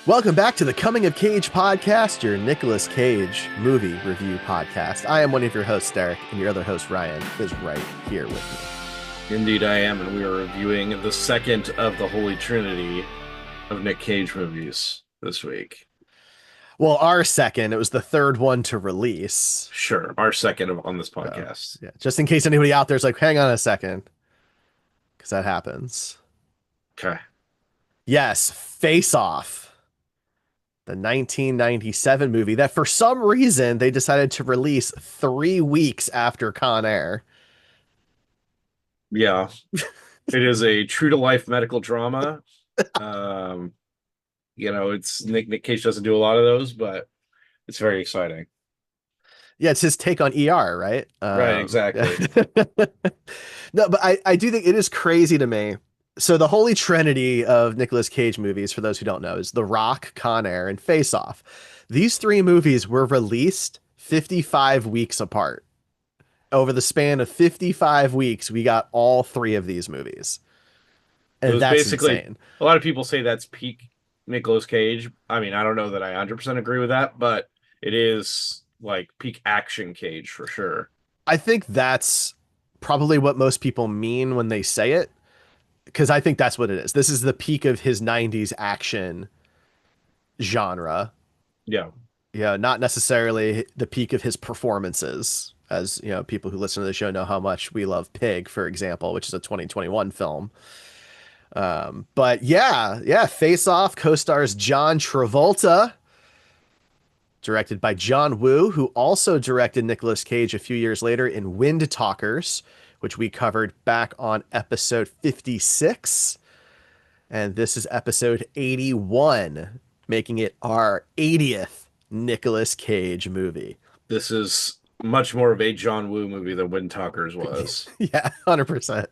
Welcome back to the Coming of Cage podcast, your Nicolas Cage movie review podcast. I am one of your hosts, Derek, and your other host, Ryan, is right here with me. Indeed, I am, and we are reviewing the second of the Holy Trinity of Nick Cage movies this week. Well, our second. It was the third one to release. Sure, our second on this podcast. Yeah, just in case anybody out there's like, hang on a second, because that happens. Okay. Yes, Face Off. The 1997 movie that for some reason they decided to release 3 weeks after Con Air. Yeah. It is a true-to-life medical drama. It's Nick Cage doesn't do a lot of those, but it's very exciting. Yeah, it's his take on ER, right? Right, exactly. No, but I do think it is crazy to me. So the Holy Trinity of Nicolas Cage movies, for those who don't know, is The Rock, Con Air, and Face Off. These 3 movies were released 55 weeks apart. Over the span of 55 weeks, we got all 3 of these movies. And it was that's basically insane. A lot of people say that's peak Nicolas Cage. I mean, I don't know that I 100% agree with that, but it is like peak action Cage for sure. I think that's probably what most people mean when they say it, because I think that's what it is. This is the peak of his 90s action genre. Yeah. Yeah, not necessarily the peak of his performances. As you know, people who listen to the show know how much we love Pig, for example, which is a 2021 film. But yeah, Face Off co-stars John Travolta, directed by John Woo, who also directed Nicolas Cage a few years later in Wind Talkers, which we covered back on episode 56. And this is episode 81, making it our 80th Nicolas Cage movie. This is much more of a John Woo movie than Wind Talkers was. Yeah, 100%.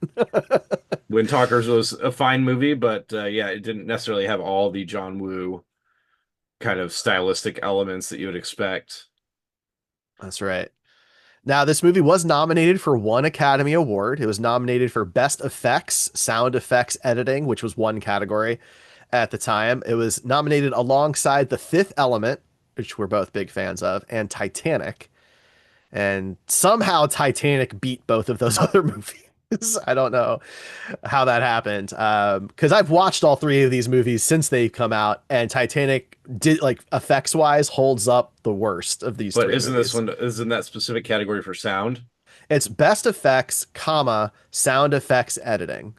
Wind Talkers was a fine movie, but it didn't necessarily have all the John Woo kind of stylistic elements that you would expect. That's right. Now, this movie was nominated for 1 Academy Award. It was nominated for Best Effects, Sound Effects Editing, which was 1 category at the time. It was nominated alongside The Fifth Element, which we're both big fans of, and Titanic. And somehow Titanic beat both of those other movies. I don't know how that happened. Because I've watched all 3 of these movies since they've come out, and Titanic did, like, effects wise, holds up the worst of these. But 3 isn't movies. this one isn't that specific category for sound? It's best effects, comma, sound effects editing.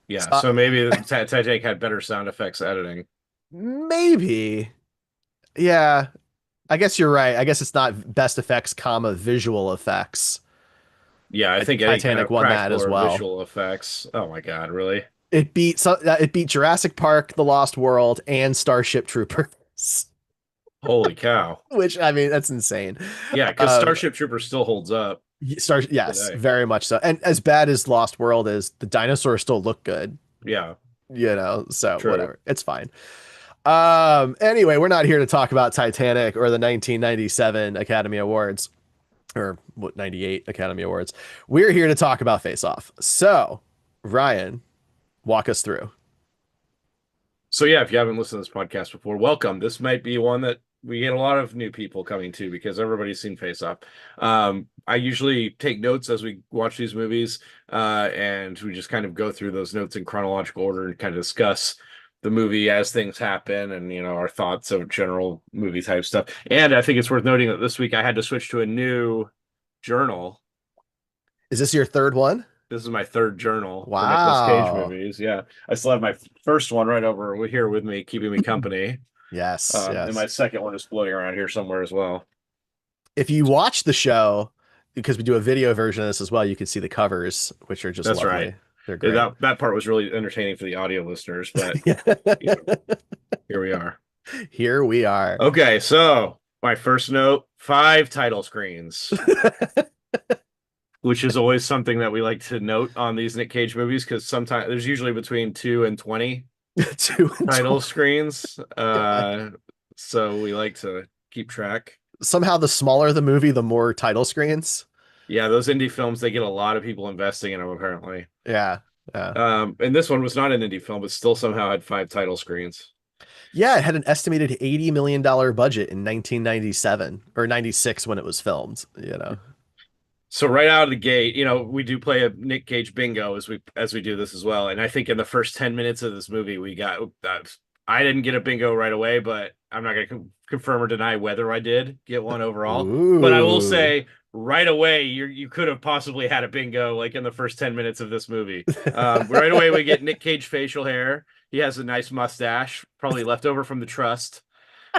Yeah, so maybe Titanic had better sound effects editing. Maybe. Yeah. I guess you're right. I guess it's not best effects, comma, visual effects. Yeah, I think Titanic won that as well. Visual effects. Oh my God, really? It beat Jurassic Park, The Lost World, and Starship Troopers. Holy cow! Which, I mean, that's insane. Yeah, because Starship Troopers still holds up. Yes, today. very much so. And as bad as Lost World is, the dinosaurs still look good. Yeah, so true. Whatever, it's fine. Anyway, we're not here to talk about Titanic or the 1997 Academy Awards. Or what, 98 Academy Awards. We're here to talk about Face Off. So, Ryan, walk us through. So yeah, if you haven't listened to this podcast before, welcome. This might be one that we get a lot of new people coming to because everybody's seen Face Off. I usually take notes as we watch these movies, and we just kind of go through those notes in chronological order and kind of discuss the movie as things happen and, our thoughts of general movie type stuff. And I think it's worth noting that this week I had to switch to a new journal. Is this your third one? This is my third journal. Wow. For Nicolas Cage movies. Yeah. I still have my first one right over here with me, keeping me company. Yes. And my second one is floating around here somewhere as well. If you watch the show, because we do a video version of this as well, you can see the covers, which are just That's lovely. right. They're great. That part was really entertaining for the audio listeners, but here we are. Here we are. Okay, so my first note, 5 title screens. Which is always something that we like to note on these Nick Cage movies, because sometimes there's usually between 2 and 20 title screens. So we like to keep track. Somehow the smaller the movie, the more title screens. Yeah, those indie films, they get a lot of people investing in them, apparently. Yeah. And this one was not an indie film, but still somehow had 5 title screens. Yeah, it had an estimated $80 million budget in 1997 or 96 when it was filmed, you know. So right out of the gate, we do play a Nick Cage bingo as we do this as well. And I think in the first 10 minutes of this movie, we got I didn't get a bingo right away, but I'm not going to confirm or deny whether I did get one overall. But I will Ooh. say right away, you could have possibly had a bingo like in the first 10 minutes of this movie. Right away, we get Nick Cage facial hair. He has a nice mustache, probably left over from the trust.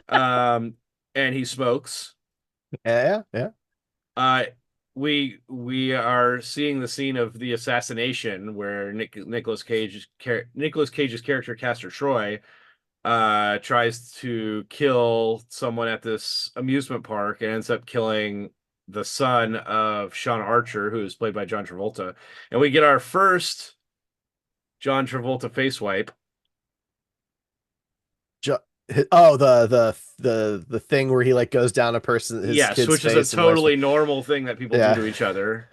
Um, and he smokes. Yeah, yeah. Uh, we are seeing the scene of the assassination where Nicolas Cage's character Castor Troy tries to kill someone at this amusement park and ends up killing the son of Sean Archer, who is played by John Travolta. And we get our first John Travolta face wipe. Jo oh, the thing where he like goes down a person his Yes, kid's which is a face and wipes. totally normal thing that people do Yeah. to each other.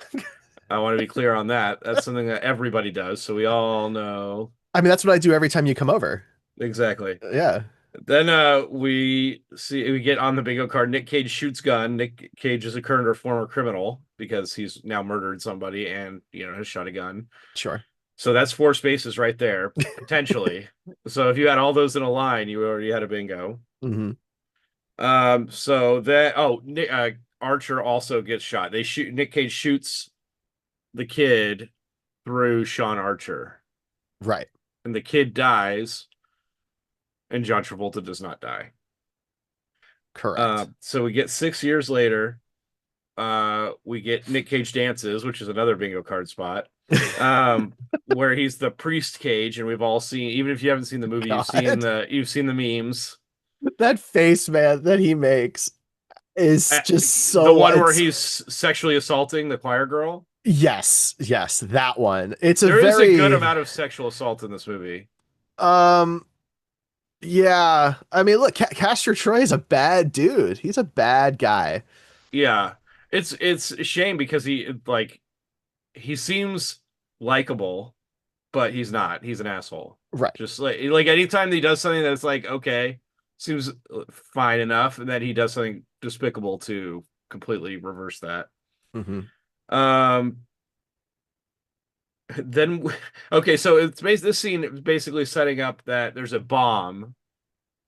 I want to be clear on that. That's something that everybody does, so we all know. I mean, that's what I do every time you come over. Exactly. Yeah, Then we get on the bingo card. Nick Cage shoots gun. Nick Cage is a current or former criminal because he's now murdered somebody and has shot a gun. sure. So that's four spaces right there, potentially. So if you had all those in a line, you already had a bingo. Hmm. So that Archer also gets shot. Nick Cage shoots the kid through Sean Archer. Right. And the kid dies, and John Travolta does not die. Correct. So we get 6 years later. We get Nick Cage dances, which is another bingo card spot. Um, where he's the priest Cage, and we've all seen. Even if you haven't seen the movie, God, you've seen the memes. that face, man, that he makes is just The so one where it's he's sexually assaulting the choir girl. yes, yes, that one. It's a There is a good very amount of sexual assault in this movie. um yeah. I mean, look, Castor Troy is a bad dude. He's a bad guy. Yeah, it's a shame because he seems likable, but he's not. He's an asshole. Right. Just like anytime he does something that's like okay, seems fine enough, and then he does something despicable to completely reverse that. Hmm. Um, then okay, so this scene is basically setting up that there's a bomb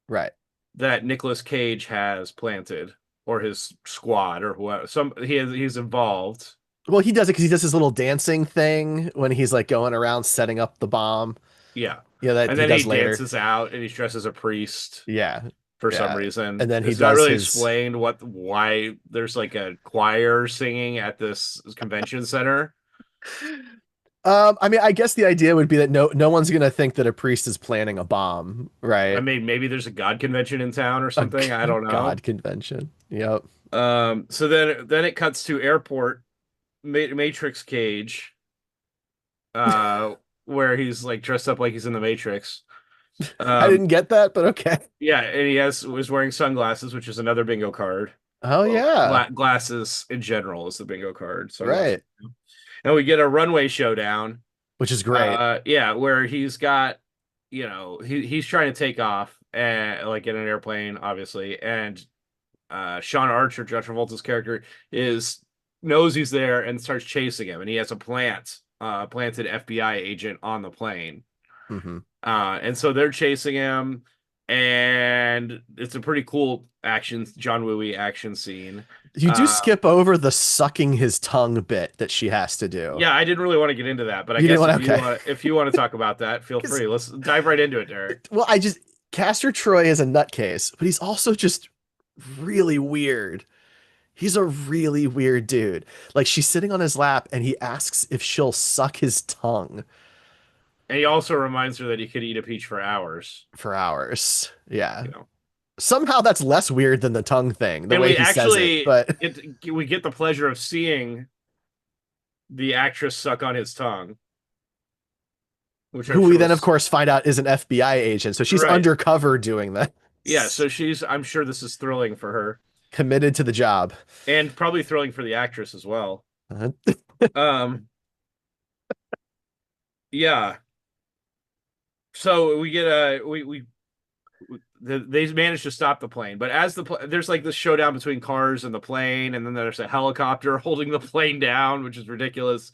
Right. that Nicolas Cage has planted, or his squad, or whoever. He's involved. Well, he does it because he does his little dancing thing when he's like going around setting up the bomb. Yeah. Yeah, that And he then he does later. dances out and he's dressed as a priest Yeah. for some Yeah. reason. And then he It's not does really his explained why there's like a choir singing at this convention center. I mean, I guess the idea would be that no one's gonna think that a priest is planning a bomb, I right? mean, maybe there's a God convention in town or A something. I don't know. God convention. Yep. So then it cuts to airport Matrix Cage, uh, where he's like dressed up like he's in the Matrix. I Um, didn't get that, but okay. yeah, and was wearing sunglasses, which is another bingo card. Oh Well, yeah. glasses in general is the bingo card. Sunglasses. Right. And we get a runway showdown. Which is great. Yeah, where he's got, he's trying to take off and like in an airplane, obviously, and Sean Archer, John Travolta's character, is knows he's there and starts chasing him, and he has a planted FBI agent on the plane. Hmm. And so they're chasing him, and it's a pretty cool John Wooey action scene. You do Uh, skip over the sucking his tongue bit that she has to do. yeah, I didn't really want to get into that, but I You didn't guess want okay. if you want to talk about that, feel 'Cause- free. Let's dive right into it, Derek. well, I just Castor Troy is a nutcase, but he's also just really weird. He's a really weird dude. Like she's sitting on his lap and he asks if she'll suck his tongue And he also reminds her that he could eat a peach for hours. for hours. Yeah. You know, Somehow that's less weird than the tongue thing, the and way we he says it. actually But get the pleasure of seeing the actress suck on his tongue, which I'm who we sure then, of was course, find out is an FBI agent. So she's right. undercover doing that, Yeah, so I'm sure this is thrilling for her, committed to the job. and probably thrilling for the actress as well. Uh, Um, yeah. So we get they managed to stop the plane, but as there's like this showdown between cars and the plane, and then there's a helicopter holding the plane down, which is ridiculous.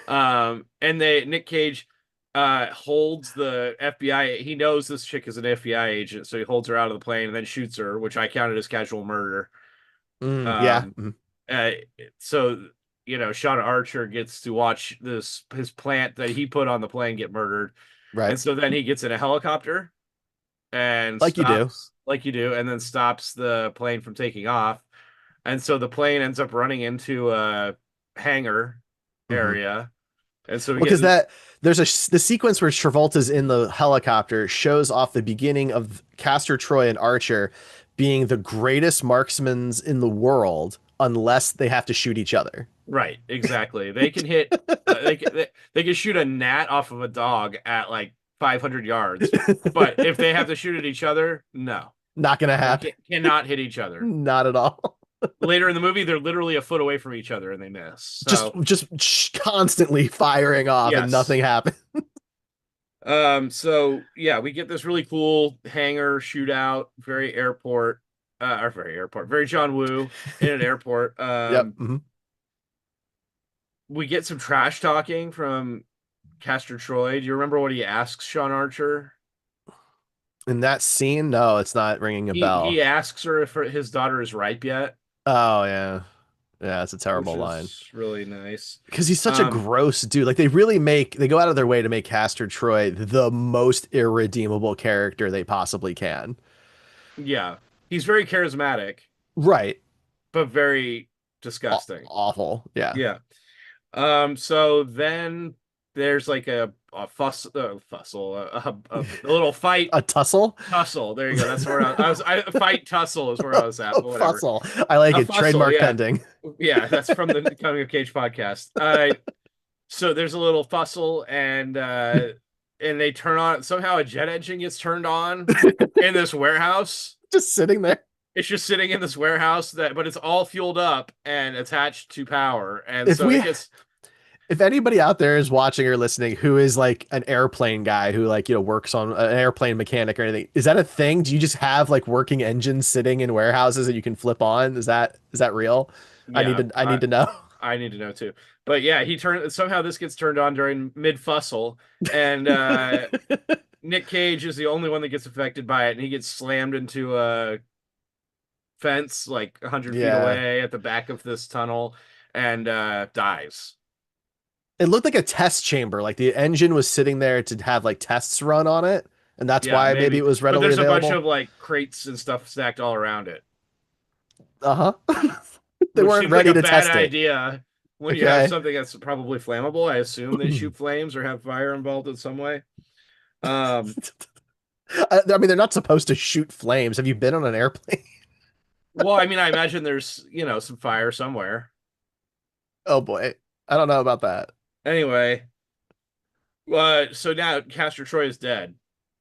And Nick Cage holds the FBI. He knows this chick is an FBI agent, so he holds her out of the plane and then shoots her, which I counted as casual murder. Yeah. Um, uh, so Sean Archer gets to watch his plant that he put on the plane get murdered, Right. and so then he gets in a helicopter and Like you do. stops like you do, and then stops the plane from taking off, and so the plane ends up running into a hangar Hmm. area, and so we Well, get because the sequence where Travolta's in the helicopter shows off the beginning of Castor Troy and Archer being the greatest marksmen in the world, unless they have to shoot each other. right, exactly. They can hit they can shoot a gnat off of a dog at like 500 yards, but if they have to shoot at each other, no, Not gonna they happen. cannot hit each other. Not at all. Later in the movie, they're literally a foot away from each other and they miss. Just So just constantly firing off and yes. nothing happens. So yeah, we get this really cool hangar shootout, very airport, or very airport, very John Woo in an airport. Yep. Hmm. We get some trash talking from Castor Troy. Do you remember what he asks Sean Archer? In that scene, no, it's not ringing a He bell. asks her if his daughter is ripe yet, Oh yeah. Yeah, it's a which terrible line. is really nice. Because he's such a Um, gross dude. Like they go out of their way to make Castor Troy the most irredeemable character they possibly can. yeah, he's very charismatic, Right. but very disgusting. Awful. Yeah. Yeah. So then there's like a little fight A tussle? tussle. There you go. That's where fight tussle is where I was at, A but whatever. fussle. I like A it. fussle, Trademark yeah. pending. Yeah, that's from the Coming of Cage podcast. So there's a little fussle and they turn on somehow a jet engine gets turned on in this warehouse. Just sitting there. It's just sitting in this warehouse but it's all fueled up and attached to power. And If so it we gets if anybody out there is watching or listening who is like an airplane guy who like works on an airplane mechanic or anything, is that a thing? Do you just have like working engines sitting in warehouses that you can flip on? Is that real? I need yeah, to I need to know. I need to know too. But yeah, somehow this gets turned on during mid fussle, and Nick Cage is the only one that gets affected by it, and he gets slammed into a fence like 100 feet Yeah. away at the back of this tunnel and dies. It looked like a test chamber. Like the engine was sitting there to have like tests run on it, and that's Yeah, why maybe it maybe. was But readily there's a bunch available. of like crates and stuff stacked all around it, Uh-huh. They which weren't seems like a ready to bad test it. idea when you have Okay. something that's probably flammable. I assume they shoot flames or have fire involved in some way. Um, I mean, they're not supposed to shoot flames. Have you been on an airplane? well, I mean, I imagine there's, some fire somewhere. Oh boy. I don't know about that. Anyway, so now Castor Troy is dead.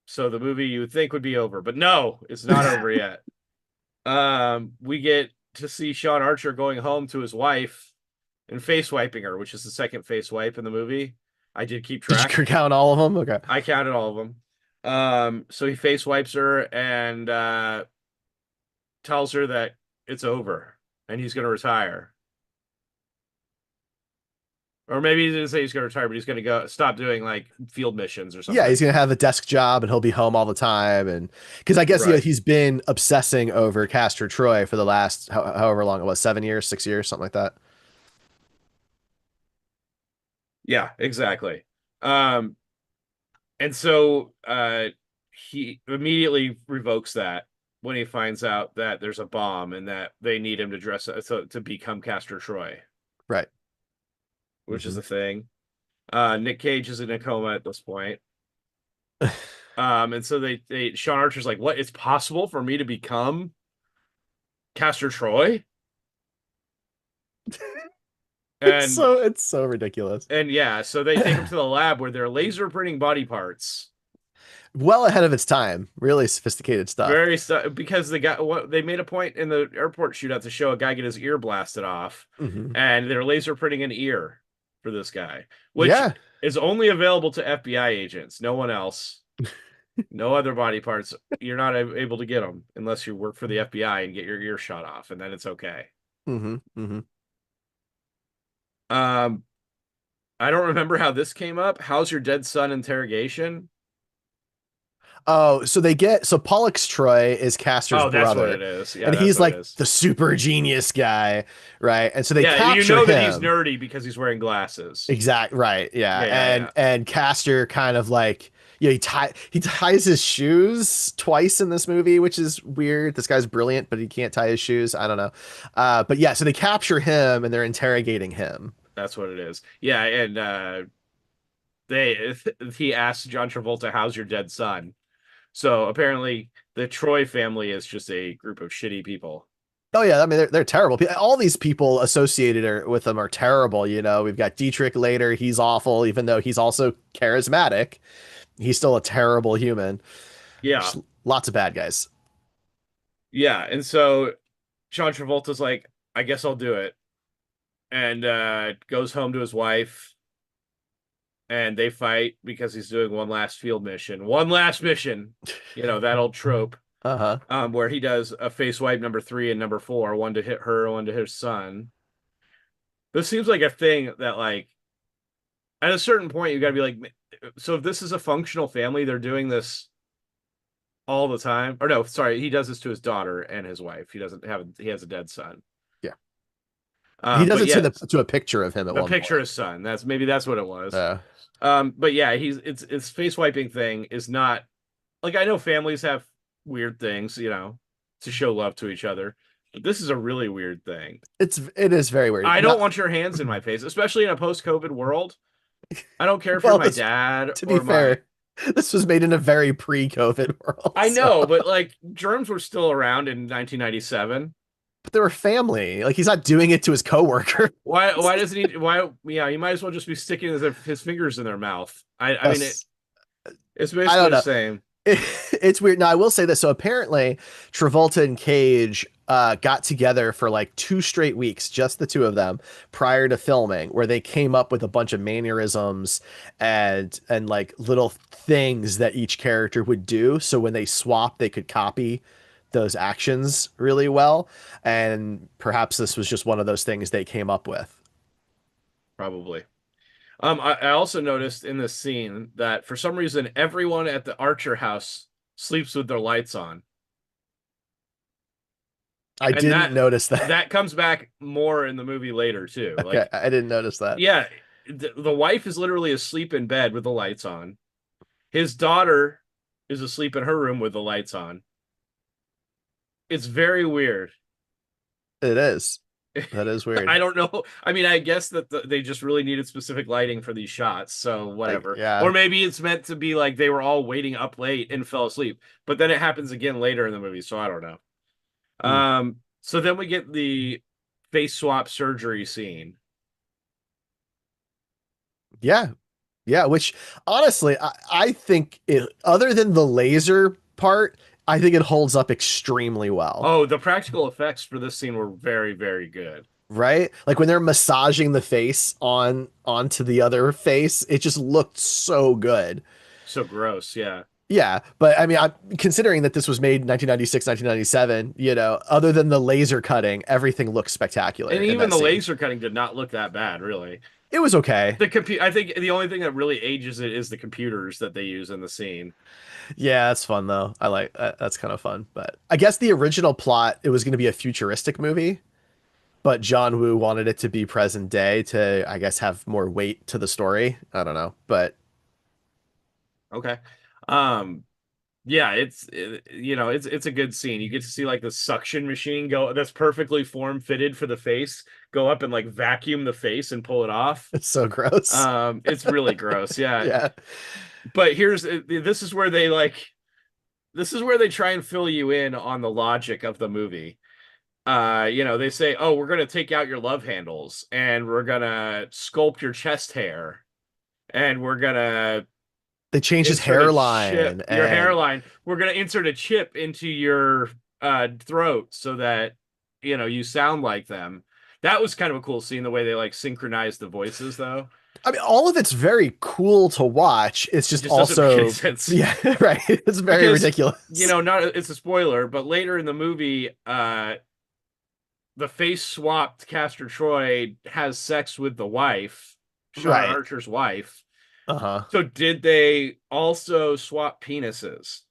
So the movie you would think would be over, but no, it's not over yet. We get to see Sean Archer going home to his wife and face wiping her, which is the second face wipe in the movie. I did keep Did track. you count all of them? Okay. I counted all of them. So he face wipes her and tells her that it's over and he's going to retire. Or maybe he didn't say he's going to retire, but he's going to go stop doing like field missions or Yeah, something. he's gonna have a desk job and he'll be home all the time, and because I guess Right. he's been obsessing over Castor Troy for the last however long it was, 7 years, 6 years, something like that. Yeah, exactly. Um, and so he immediately revokes that when he finds out that there's a bomb and that they need him to to become Castor Troy, Right. which is Hmm. the thing. Nick Cage is in a coma at this point. And so Sean Archer's like, what? It's possible for me to become Castor Troy? It's And so ridiculous. yeah, so they take him to the lab where they're laser printing body parts. Well ahead of its time. Really sophisticated stuff. Because they made a point in the airport shootout to show a guy get his ear blasted off, Hmm. and they're laser printing an ear for this guy, which Yeah. is only available to FBI agents, no one else. No other body parts. You're not able to get them unless you work for the FBI and get your ear shot off, and then it's okay. Hmm. Hmm. Um, I don't remember how this came up. How's your dead son interrogation? Oh, so Pollux Troy is Castor's Oh, that's what brother, it is. Yeah, and that's he's what it like is. the super genius guy, right? And so they Yeah, you capture know that he's him. nerdy because he's wearing glasses. Exact right, yeah. Yeah, yeah, And yeah. Castor kind of like he ties his shoes twice in this movie, which is weird. This guy's brilliant, but he can't tie his shoes. I don't know. But yeah, so they capture him and they're interrogating him. That's what it is. Yeah, and they he asked John Travolta, "How's your dead son?" So apparently, the Troy family is just a group of shitty people. Oh yeah, I mean they're terrible. All these people associated with them are terrible. You know, we've got Dietrich later. He's awful, even though he's also charismatic. He's still a terrible human. Yeah, Just lots of bad guys. yeah. And so John Travolta's like, "I guess I'll do it," and goes home to his wife, and they fight because he's doing one last field mission. One last mission. That old trope. Uh-huh. Where he does a face wipe number 3 and number 4, one to hit her, one to hit his son. This seems like a thing that, like, at a certain point, you got to be like, so if this is a functional family, they're doing this all the time. Or no, sorry, he does this to his daughter and his wife. He doesn't have, he has a dead son. Yeah. He does But it to yeah, the to a picture of him at the one picture of point. his son. That's what it was. Uh, But yeah, it's face wiping thing is not like, I know families have weird things, to show love to each other. But this is a really weird thing. it is very weird. I don't Not want your hands in my face, especially in a post-COVID world. I don't care if you're well, my dad to be or my. fair, this was made in a very pre-COVID world, I so know, but like germs were still around in 1997. but they were family. Like he's not doing it to his coworker. Why doesn't he? Why? Yeah, he might as well just be sticking his fingers in their mouth. I mean it's I basically don't the know. same. It's weird. Now, I will say this. So apparently, Travolta and Cage got together for like 2 straight weeks, just the two of them, prior to filming, where they came up with a bunch of mannerisms and like little things that each character would do. So when they swapped, they could copy those actions really well. And perhaps this was just one of those things they came up with. Probably. I also noticed in this scene that for some reason everyone at the Archer house sleeps with their lights on. I And didn't that notice that. that comes back more in the movie later too. Okay, Like, I didn't notice that. yeah, the wife is literally asleep in bed with the lights on. His daughter is asleep in her room with the lights on. It's very weird. It is. That is weird. I don't know. I mean, I guess that they just really needed specific lighting for these shots, so Like, whatever. yeah. Or maybe it's meant to be like they were all waiting up late and fell asleep. But then it happens again later in the movie, so I don't know. Hmm. So then we get the face swap surgery scene. Yeah. Yeah, which honestly, I think other than the laser part, I think it holds up extremely well, Oh, the practical effects for this scene were very, very good. right? Like when they're massaging the face onto the other face, it just looked so good. So gross, yeah. Yeah, but I mean, I'm considering that this was made 1996, 1997, other than the laser cutting, everything looks spectacular And in even that the scene. laser cutting did not look that bad, really. It was okay. I think the only thing that really ages it is the computers that they use in the scene. Yeah, that's fun though. I like that's kind of fun. But I guess the original plot, it was going to be a futuristic movie, but John Woo wanted it to be present day to, I guess, have more weight to the story. I don't know, but Okay. Um, yeah, it's a good scene. You get to see like the suction machine go that's perfectly form fitted for the face, go up and like vacuum the face and pull it off. it's so gross. It's really gross. Yeah. Yeah. But this is where they try and fill you in on the logic of the movie. They say, "Oh, we're going to take out your love handles and we're going to sculpt your chest hair and we're going to They changed his insert a chip, hairline your and hairline. We're going to insert a chip into your throat so that, you sound like them." That was kind of a cool scene, the way they like synchronized the voices though. I mean, all of it's very cool to watch. It's It just just doesn't make any also, sense. yeah, right. It's very Because, ridiculous. not it's a spoiler, but later in the movie, the face swapped Castor Troy has sex with the wife, Sean Right. Archer's wife. Uh-huh. So did they also swap penises?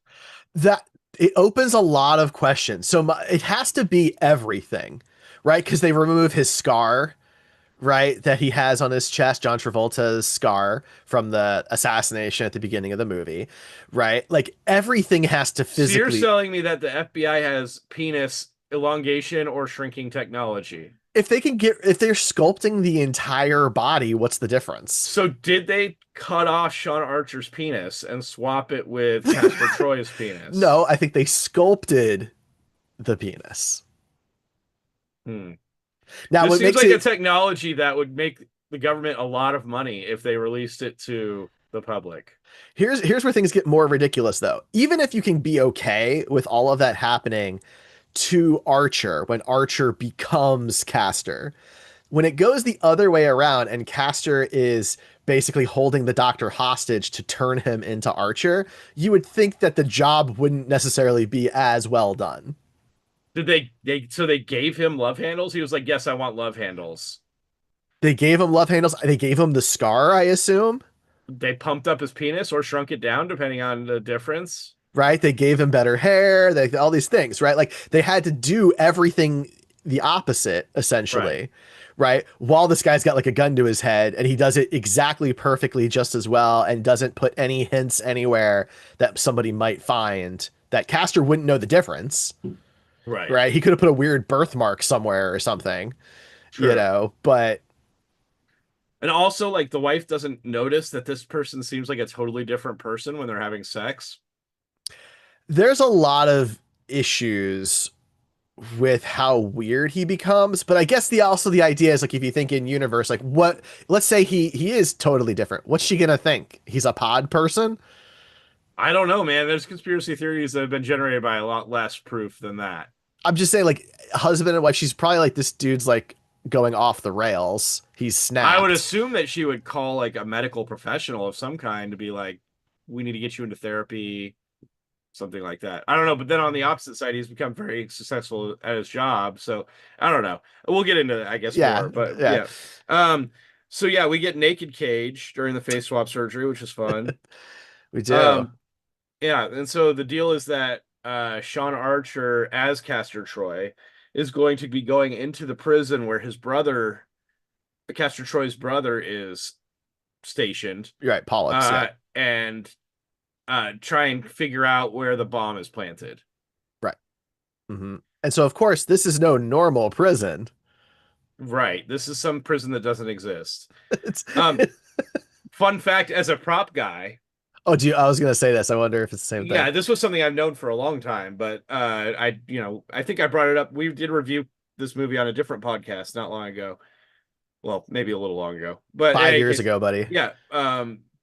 That it opens a lot of questions. So it has to be everything, right? Because they remove his scar, right, that he has on his chest, John Travolta's scar from the assassination at the beginning of the movie, right? Like everything has to So you're physically. telling me that the FBI has penis elongation or shrinking technology. If they can get, if they're sculpting the entire body, what's the difference? So did they cut off Sean Archer's penis and swap it with Castor Troy's penis? No, I think they sculpted the penis. Hmm. Now, This what seems makes like a it technology that would make the government a lot of money if they released it to the public. here's where things get more ridiculous though. Even if you can be okay with all of that happening to Archer when Archer becomes Castor, when it goes the other way around and Castor is basically holding the doctor hostage to turn him into Archer, you would think that the job wouldn't necessarily be as well done. Did they gave him love handles? He was like, "Yes, I want love handles." They gave him love handles. They gave him the scar, I assume, They pumped up his penis or shrunk it down depending on the difference. right? They gave him better hair, they all these things, right? Like they had to do everything the opposite Right. essentially, right? While this guy's got like a gun to his head and he does it exactly perfectly just as well and doesn't put any hints anywhere that somebody might find that Castor wouldn't know the difference, Right. right? He could have put a weird birthmark somewhere or something, Sure. but And also, like, the wife doesn't notice that this person seems like a totally different person when they're having sex. there's a lot of issues with how weird he becomes. But I guess the idea is like if you think in universe, like what let's say he is totally different. What's she gonna think? He's a pod person? I don't know, man. There's conspiracy theories that have been generated by a lot less proof than that. I'm just saying, like husband and wife, she's probably like this dude's like going off the rails. He's I would snapped. assume that she would call like a medical professional of some kind to be like, we need to get you into therapy, something like that. I don't know. But then on the opposite side, he's become very successful at his job. So I don't know. We'll get into that, I guess, Yeah, more. But yeah, yeah. Um, so yeah, we get naked Cage during the face swap surgery, which is fun. we do. Um, yeah, and so the deal is that Sean Archer as Castor Troy is going to be going into the prison where his brother, Castor Troy's brother, is stationed, You're right, Pollux. Yeah, and try and figure out where the bomb is planted. right. And so of course this is no normal prison. Right. This is some prison that doesn't exist. It's, Um, fun fact, as a prop guy, oh, do you? I was gonna say this. I wonder if it's the same thing. yeah, this was something I've known for a long time, but I think I brought it up. We did review this movie on a different podcast not long ago. Well, maybe a little long ago. But in 5 years case, ago, buddy. yeah.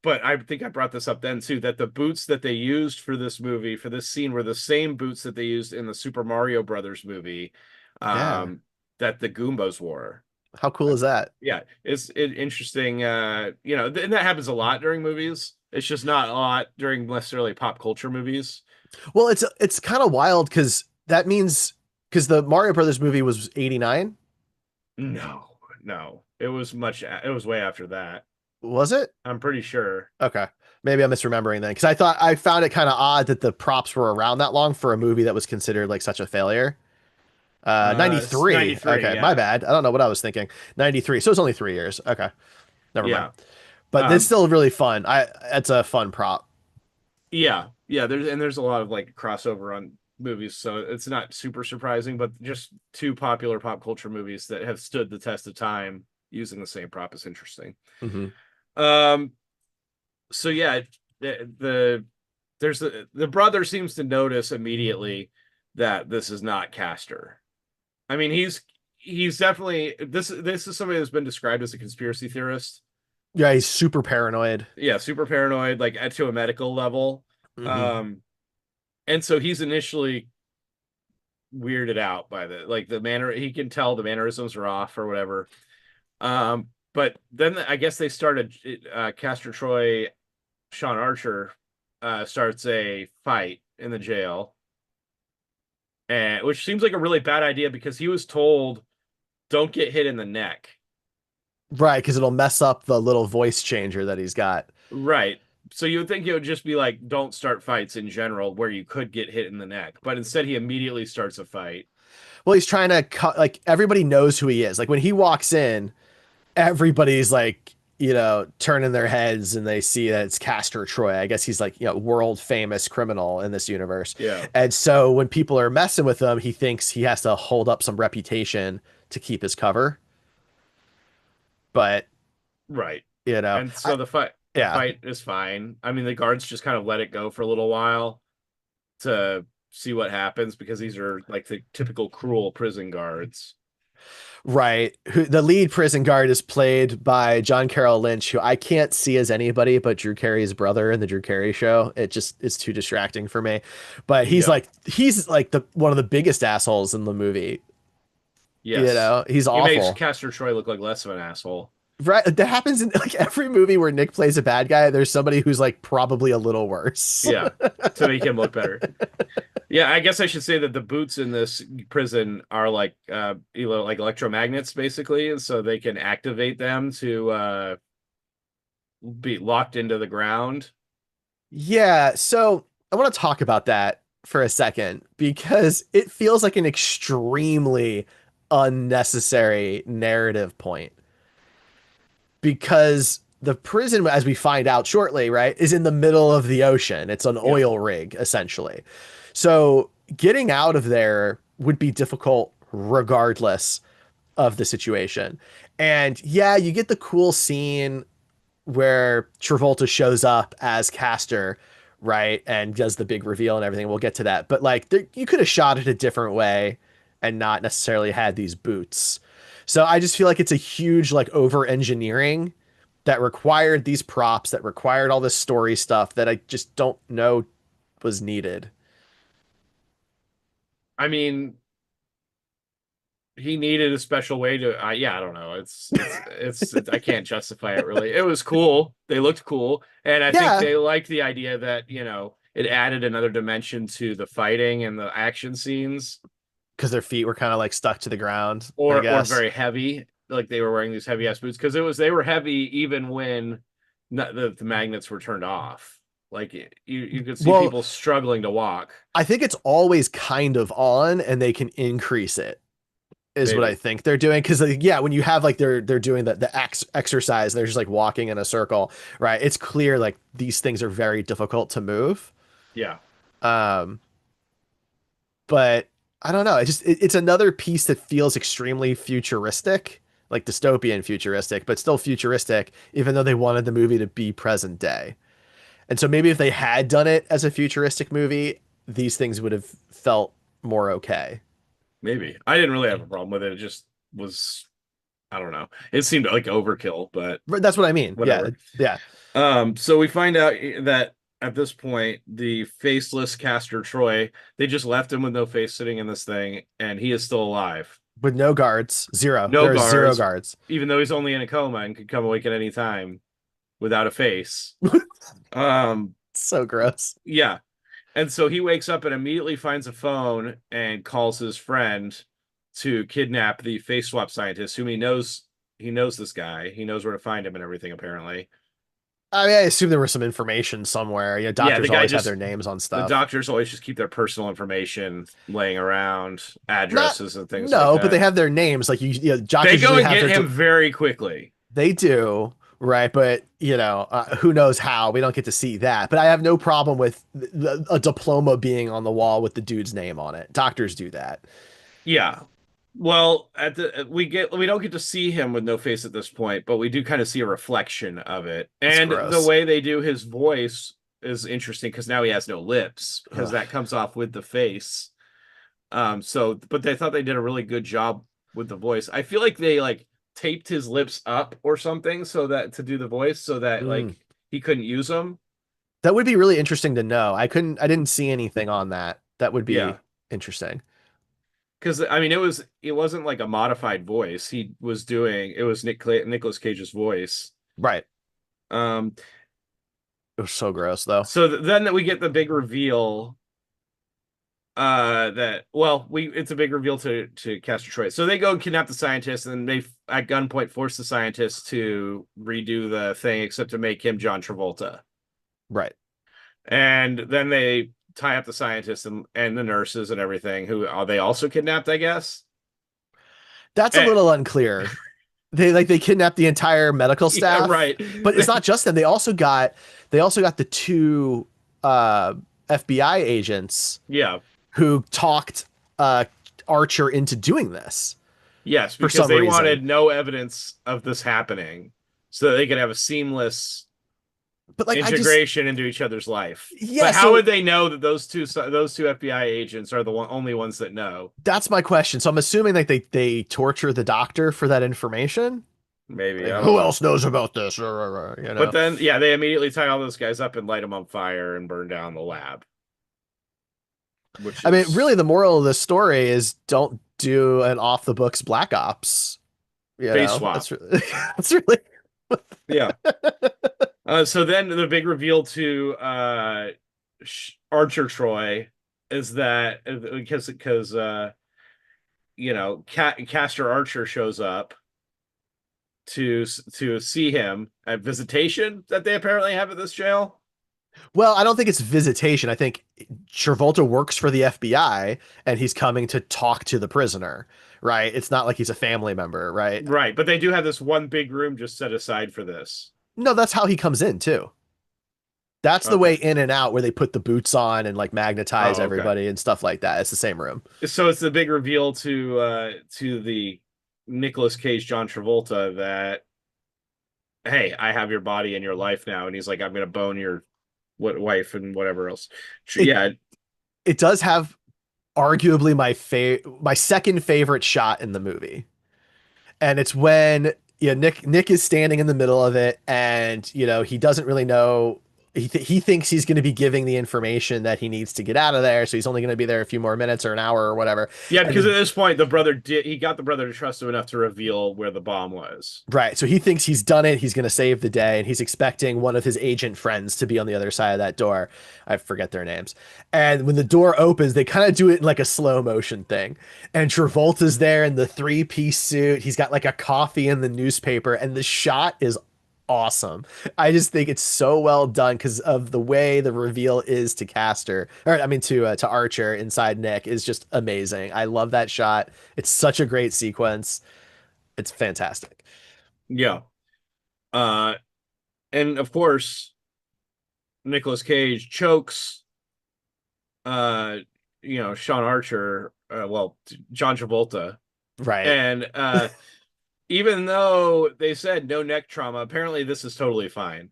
But I think I brought this up then too, that the boots that they used for this movie, for this scene, were the same boots that they used in the Super Mario Brothers movie, Yeah. that the Goombas wore. How cool is that? Yeah, it's interesting. And that happens a lot during movies. It's just not a lot during necessarily pop culture movies. Well, it's kind of wild because that means because the Mario Brothers movie was 89, No, no, it was way after that. was it? I'm pretty sure. Okay. Maybe I'm misremembering then because I found it kind of odd that the props were around that long for a movie that was considered like such a failure. 93. 93, Okay, my yeah. bad. I don't know what I was thinking. 93. So it's only 3 years. Okay. Never mind. Yeah. But it's Um, still really fun. It's a fun prop. yeah, yeah, there's a lot of like crossover on movies, so it's not super surprising, but just two popular pop culture movies that have stood the test of time using the same prop is interesting. Hmm. Um, so yeah, the there's the brother seems to notice immediately that this is not Castor. I mean, he's definitely this is somebody that's been described as a conspiracy theorist. Yeah, he's super paranoid. Yeah, super paranoid, like to a medical level. Hmm. Um, and so he's initially weirded out by the manner, he can tell the mannerisms are off or whatever. Um, But then I guess they started Castor Troy, Sean Archer starts a fight in the jail, and which seems like a really bad idea because he was told don't get hit in the neck. Right, because it'll mess up the little voice changer that he's got. Right. So you would think it would just be like don't start fights in general where you could get hit in the neck, but instead he immediately starts a fight. Well, he's trying to cut, like, everybody knows who he is. Like, when he walks in, everybody's like, turning their heads and they see that it's Castor Troy. I guess he's like, world famous criminal in this universe. Yeah. And so when people are messing with him, he thinks he has to hold up some reputation to keep his cover. But, Right. you know, And I, so the yeah, fight is fine. I mean, the guards just kind of let it go for a little while to see what happens because these are like the typical cruel prison guards. right. The lead prison guard is played by John Carroll Lynch, who I can't see as anybody but Drew Carey's brother in the Drew Carey show. It just is too distracting for me. But Yeah. he's like the one of the biggest assholes in the movie. Yes. He's He makes awful. Castor Troy look like less of an asshole. Right, that happens in like every movie where Nick plays a bad guy. There's somebody who's like probably a little worse. Yeah. To make him look better. Yeah, I guess I should say that the boots in this prison are like like electromagnets basically, and so they can activate them to be locked into the ground. Yeah, so I want to talk about that for a second because it feels like an extremely unnecessary narrative point. Because the prison, as we find out shortly, right, is in the middle of the ocean. It's an Yeah. oil rig, essentially. So getting out of there would be difficult regardless of the situation. And yeah, you get the cool scene where Travolta shows up as Castor, right, and does the big reveal and everything. We'll get to that, but like you could have shot it a different way and not necessarily had these boots. So I just feel like it's a huge like over engineering that required these props, that required all this story stuff that I just don't know was needed. I mean, he needed a special way to yeah, I don't know. I can't justify it really. It was cool. They looked cool, and I think Yeah, they liked the idea that, it added another dimension to the fighting and the action scenes. because their feet were kind of like stuck to the ground, I Or guess. very heavy, like they were wearing these heavy ass boots because they were heavy even when the magnets were turned off. Like you could see Well, people struggling to walk. I think it's always kind of on and they can increase it is what I Maybe. think they're doing. Cause like, yeah, when you have like they're doing the exercise, they're just like walking in a circle, right? It's clear like these things are very difficult to move. Yeah. Um, but I don't know. It's another piece that feels extremely futuristic, like dystopian futuristic, but still futuristic, even though they wanted the movie to be present day. And so maybe if they had done it as a futuristic movie, these things would have felt more okay. Maybe. I didn't really have a problem with it. It just was, I don't know. It seemed like overkill, but But that's what I mean. Yeah. whatever. Yeah. So we find out that at this point, the faceless Castor Troy, they just left him with no face sitting in this thing, and he is still alive. With no guards, zero. No There are zero guards, guards. even though he's only in a coma and could come awake at any time without a face. Um, So gross. yeah. And so he wakes up and immediately finds a phone and calls his friend to kidnap the face swap scientist, whom he knows this guy. He knows where to find him and everything, apparently. I mean, I assume there was some information somewhere. Yeah, the Doctors guy always have just their names on the stuff. doctors always just keep their personal information laying around, Not addresses and things like no, but they that. have their names. Like They doctors go usually and have get their. him very quickly. They do, right? But who knows how? We don't get to see that. But I have no problem with a diploma being on the wall with the dude's name on it. Doctors do that. Yeah. Well, we don't get to see him with no face at this point, but we do kind of see a reflection of it. It's And the gross. way they do his voice is interesting because now he has no lips because Ugh. that comes off with the face. But they thought they did a really good job with the voice. I feel like they like taped his lips up or something so that to do the voice so that Mm. like he couldn't use them. That would be really interesting to know. I didn't see anything on that. That would be Yeah. interesting. because I mean it wasn't like a modified voice. He was doing it was Nicolas Cage's voice. Right. Um, It was so gross though. so then that we get the big reveal that well we it's a big reveal to Castor Troy. So they go and kidnap the scientist and they at gunpoint force the scientist to redo the thing except to make him John Travolta. Right. And then they tie up the scientists and the nurses and everything who are they also kidnapped, I guess. That's a Eh, little unclear. They kidnapped the entire medical yeah, staff, right. but it's not just them. They also got the two FBI agents Yeah. who talked uh Archer into doing this Yes, for because some they reason. wanted no evidence of this happening so that they could have a seamless But like I just integration into each other's life. yeah, But how so would they know that those two FBI agents are the only ones that know? that's my question. So I'm assuming like they torture the doctor for that information. Maybe, Like I don't who know. else knows about this? But then, yeah, they immediately tie all those guys up and light them on fire and burn down the lab, which I mean, really, is the moral of this story is don't do an off the books Black Ops. face swap. That's really Yeah. So then the big reveal to Archer Troy is that because Castor Archer shows up to see him at visitation that they apparently have at this jail. well. I don't think it's visitation. I think Travolta works for the FBI and he's coming to talk to the prisoner. Right? It's not like he's a family member. Right? Right, but they do have this one big room just set aside for this. No, that's how he comes in too. That's the way Okay. in and out where they put the boots on and like magnetize Oh, okay. everybody and stuff like that. It's the same room. So it's the big reveal to the Nicolas Cage John Travolta that hey, I have your body in your life now, and he's like, I'm gonna bone your wife and whatever else. It Yeah, it does have arguably my second favorite shot in the movie. And it's when Nick is standing in the middle of it and he doesn't really know he thinks he's going to be giving the information that he needs to get out of there, so he's only going to be there a few more minutes or an hour or whatever. yeah, And because at the this point the brother did he got the brother to trust him enough to reveal where the bomb was. Right. So he thinks he's done it. He's going to save the day. And he's expecting one of his agent friends to be on the other side of that door. I forget their names. And when the door opens, they kind of do it in like a slow motion thing. And Travolta's there in the three-piece suit. He's got like a coffee in the newspaper. And the shot is awesome. I just think it's so well done because of the way the reveal is to Castor, or I mean to Archer inside Nick is just amazing. I love that shot. It's such a great sequence. It's fantastic. Yeah. Uh and of course Nicolas Cage chokes uh Sean Archer John Travolta Right. and even though they said no neck trauma, apparently this is totally fine.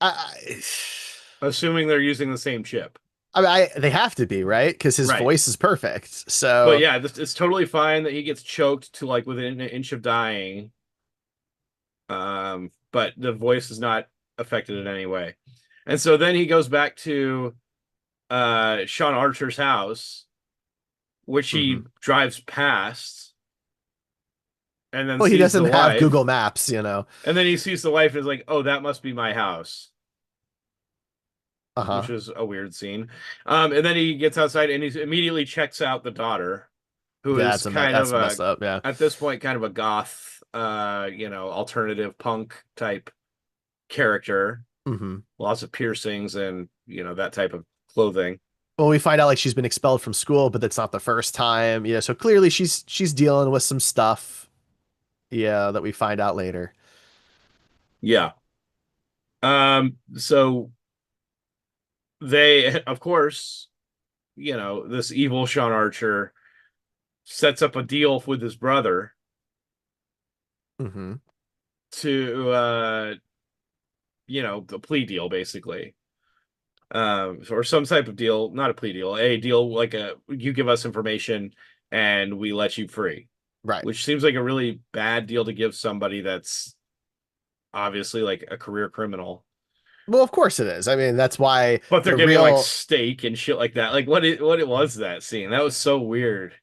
I, Assuming they're using the same chip. they have to be, right? Because his Right. voice is perfect. But So, yeah, it's totally fine that he gets choked to like within an inch of dying. But the voice is not affected in any way. And so then he goes back to Sean Archer's house, which he mhm. drives past and then Well, he sees the doesn't have wife. Google Maps. And then he sees the wife and is like, oh, that must be my house. Which Uh-huh. is a weird scene. And then he gets outside and he immediately checks out the daughter, who Yeah, is kind of that's messed up. Yeah. at this point, kind of a goth, alternative punk type character. hmm Lots of piercings and, that type of clothing. Well, we find out like she's been expelled from school, but that's not the first time. So clearly she's dealing with some stuff. Yeah, that we find out later. Yeah. So they, of course, this evil Sean Archer sets up a deal with his brother hmm to, the plea deal, basically. Or some type of deal, not a plea deal, a deal like you give us information and we let you free, Right. which seems like a really bad deal to give somebody that's obviously like a career criminal. Well, of course it is. I mean, that's why But they're the giving like real, steak and shit like that. Like what it was that scene? That was so weird.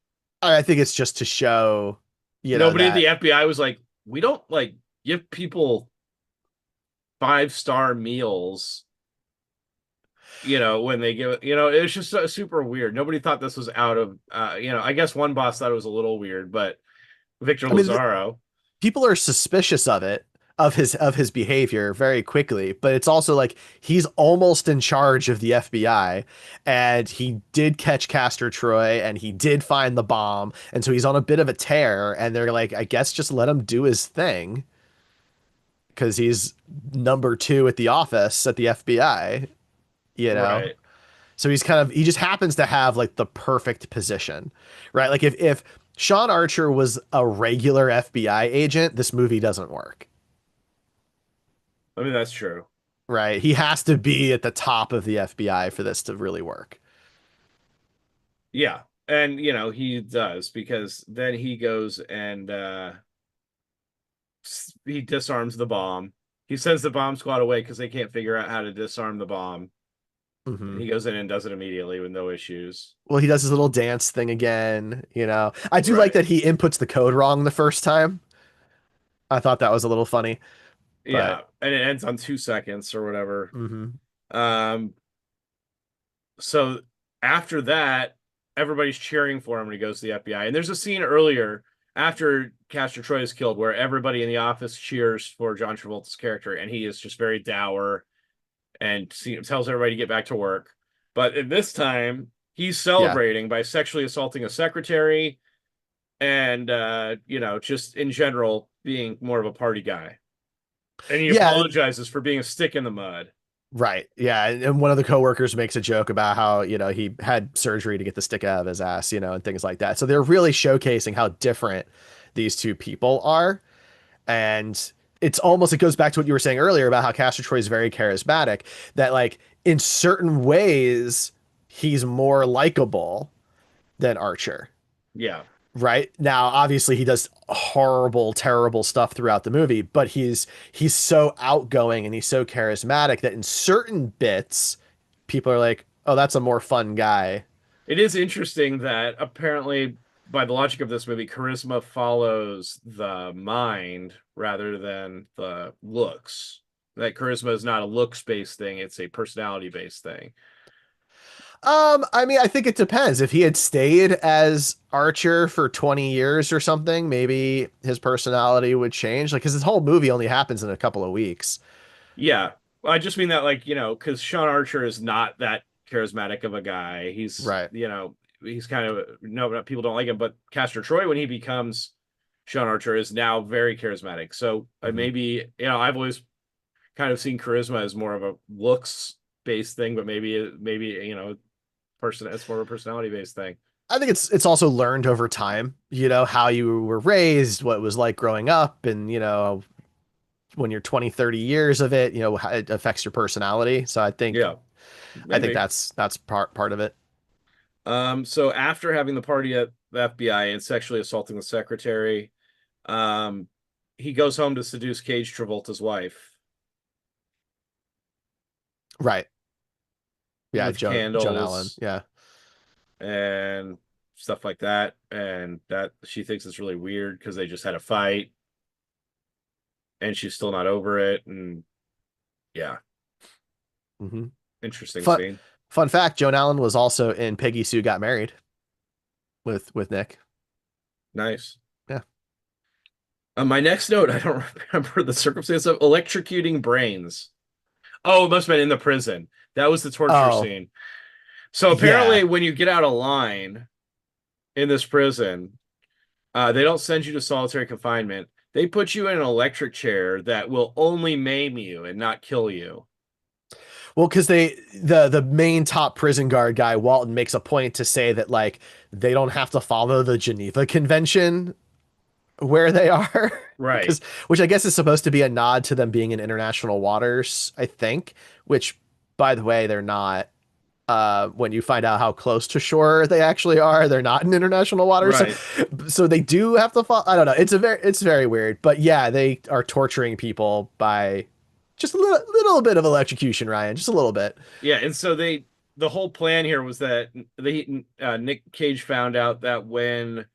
I think it's just to show, Nobody at the that, FBI was like, we don't like give people 5-star meals, when they give it, it was just super weird. Nobody thought this was out of, I guess one boss thought it was a little weird, but Victor I mean, Lazaro, people are suspicious of it, of his behavior very quickly, but it's also like he's almost in charge of the FBI, and he did catch Castor Troy and he did find the bomb, and so he's on a bit of a tear, and they're like, I guess just let him do his thing because he's number two at the office at the FBI, you know? right? So he just happens to have like the perfect position, right? Like if Sean Archer was a regular FBI agent, this movie doesn't work, I mean, that's true. right? He has to be at the top of the FBI for this to really work. Yeah. And he does because then he goes and he disarms the bomb. He sends the bomb squad away because they can't figure out how to disarm the bomb. And Hmm. he goes in and does it immediately with no issues. Well, he does his little dance thing again. I do like Right. that he inputs the code wrong the first time. I thought that was a little funny, but Yeah. And it ends on 2 seconds or whatever. mhm. Um, so after that, everybody's cheering for him when he goes to the FBI. And there's a scene earlier after Castor Troy is killed where everybody in the office cheers for John Travolta's character, and he is just very dour and tells everybody to get back to work. But at this time, he's Yeah. celebrating by sexually assaulting a secretary and just in general being more of a party guy. And he Yeah, apologizes for being a stick in the mud. right. Yeah. And one of the coworkers makes a joke about how, he had surgery to get the stick out of his ass, and things like that. So they're really showcasing how different these two people are. And it goes back to what you were saying earlier about how Castor Troy is very charismatic, that like in certain ways, he's more likable than Archer. Yeah. Right now, obviously, he does horrible, terrible stuff throughout the movie, but he's so outgoing and he's so charismatic that in certain bits, people are like, "Oh, that's a more fun guy." It is interesting that apparently, by the logic of this movie, charisma follows the mind rather than the looks. That charisma is not a looks-based thing, it's a personality-based thing. I mean, I think it depends. If he had stayed as Archer for 20 years or something, maybe his personality would change. Like, because his whole movie only happens in a couple of weeks. Yeah. I just mean that, like, because Sean Archer is not that charismatic of a guy. Right. He's kind of, no, people don't like him, but Castor Troy, when he becomes Sean Archer, is now very charismatic. So Hmm. maybe, I've always kind of seen charisma as more of a looks based thing, but maybe, it's more of a personality based thing. I think it's also learned over time, how you were raised, what it was like growing up, and, when you're 20, 30 years of it, how it affects your personality. So Yeah, I think maybe. that's part of it. So after having the party at the FBI and sexually assaulting the secretary, um, he goes home to seduce Cage Travolta's wife Right. Yeah, with Joan Allen. candles Yeah. and stuff like that. And that she thinks it's really weird because they just had a fight and she's still not over it. And yeah, Hmm. interesting Fun scene. fun fact, Joan Allen was also in Peggy Sue Got Married with Nick. Nice. Yeah. My next note, I don't remember the circumstance of electrocuting brains. Oh, it must have been in the prison. That was the torture Oh, scene. So apparently, yeah. when you get out of line in this prison, they don't send you to solitary confinement. They put you in an electric chair that will only maim you and not kill you. Well, because the main top prison guard guy, Walton, makes a point to say that like they don't have to follow the Geneva Convention where they are, Right, because which I guess is supposed to be a nod to them being in international waters, I think, which by the way, they're not. When you find out how close to shore they actually are, they're not in international waters. So, right. so they do have to follow. I don't know. It's very weird, but yeah, they are torturing people by just a little bit of electrocution, Ryan, just a little bit. Yeah, and so the whole plan here was that Nick Cage found out that when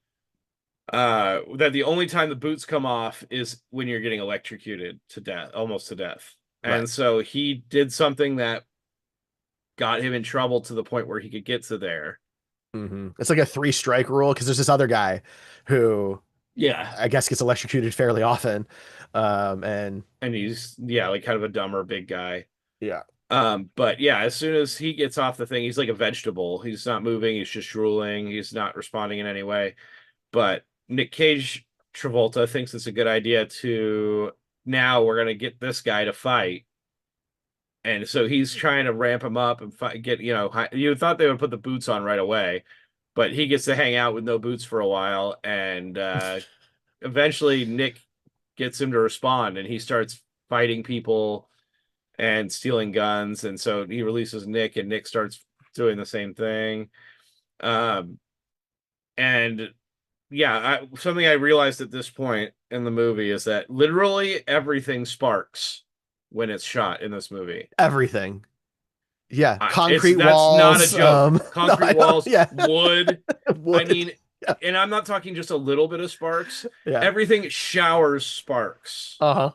that the only time the boots come off is when you're getting electrocuted to death, almost to death. Right. And so he did something that got him in trouble to the point where he could get to there. It's like a three strike rule because there's this other guy who Yeah. I guess gets electrocuted fairly often. And And he's yeah, like kind of a dumber big guy. yeah, But yeah, as soon as he gets off the thing, he's like a vegetable. He's not moving, he's just drooling, he's not responding in any way. But Nick Cage Travolta thinks it's a good idea to now we're gonna get this guy to fight. And so he's trying to ramp him up and fight, get, you thought they would put the boots on right away, but he gets to hang out with no boots for a while. And eventually Nick gets him to respond and he starts fighting people and stealing guns. And so he releases Nick and Nick starts doing the same thing. Um, and yeah, something I realized at this point in the movie is that literally everything sparks when it's shot in this movie. everything. Yeah, It's concrete that's not a walls. joke. No, I Concrete don't. walls, Yeah, wood. I wood. mean, Yeah, and I'm not talking just a little bit of sparks. yeah. Everything showers sparks. Uh-huh.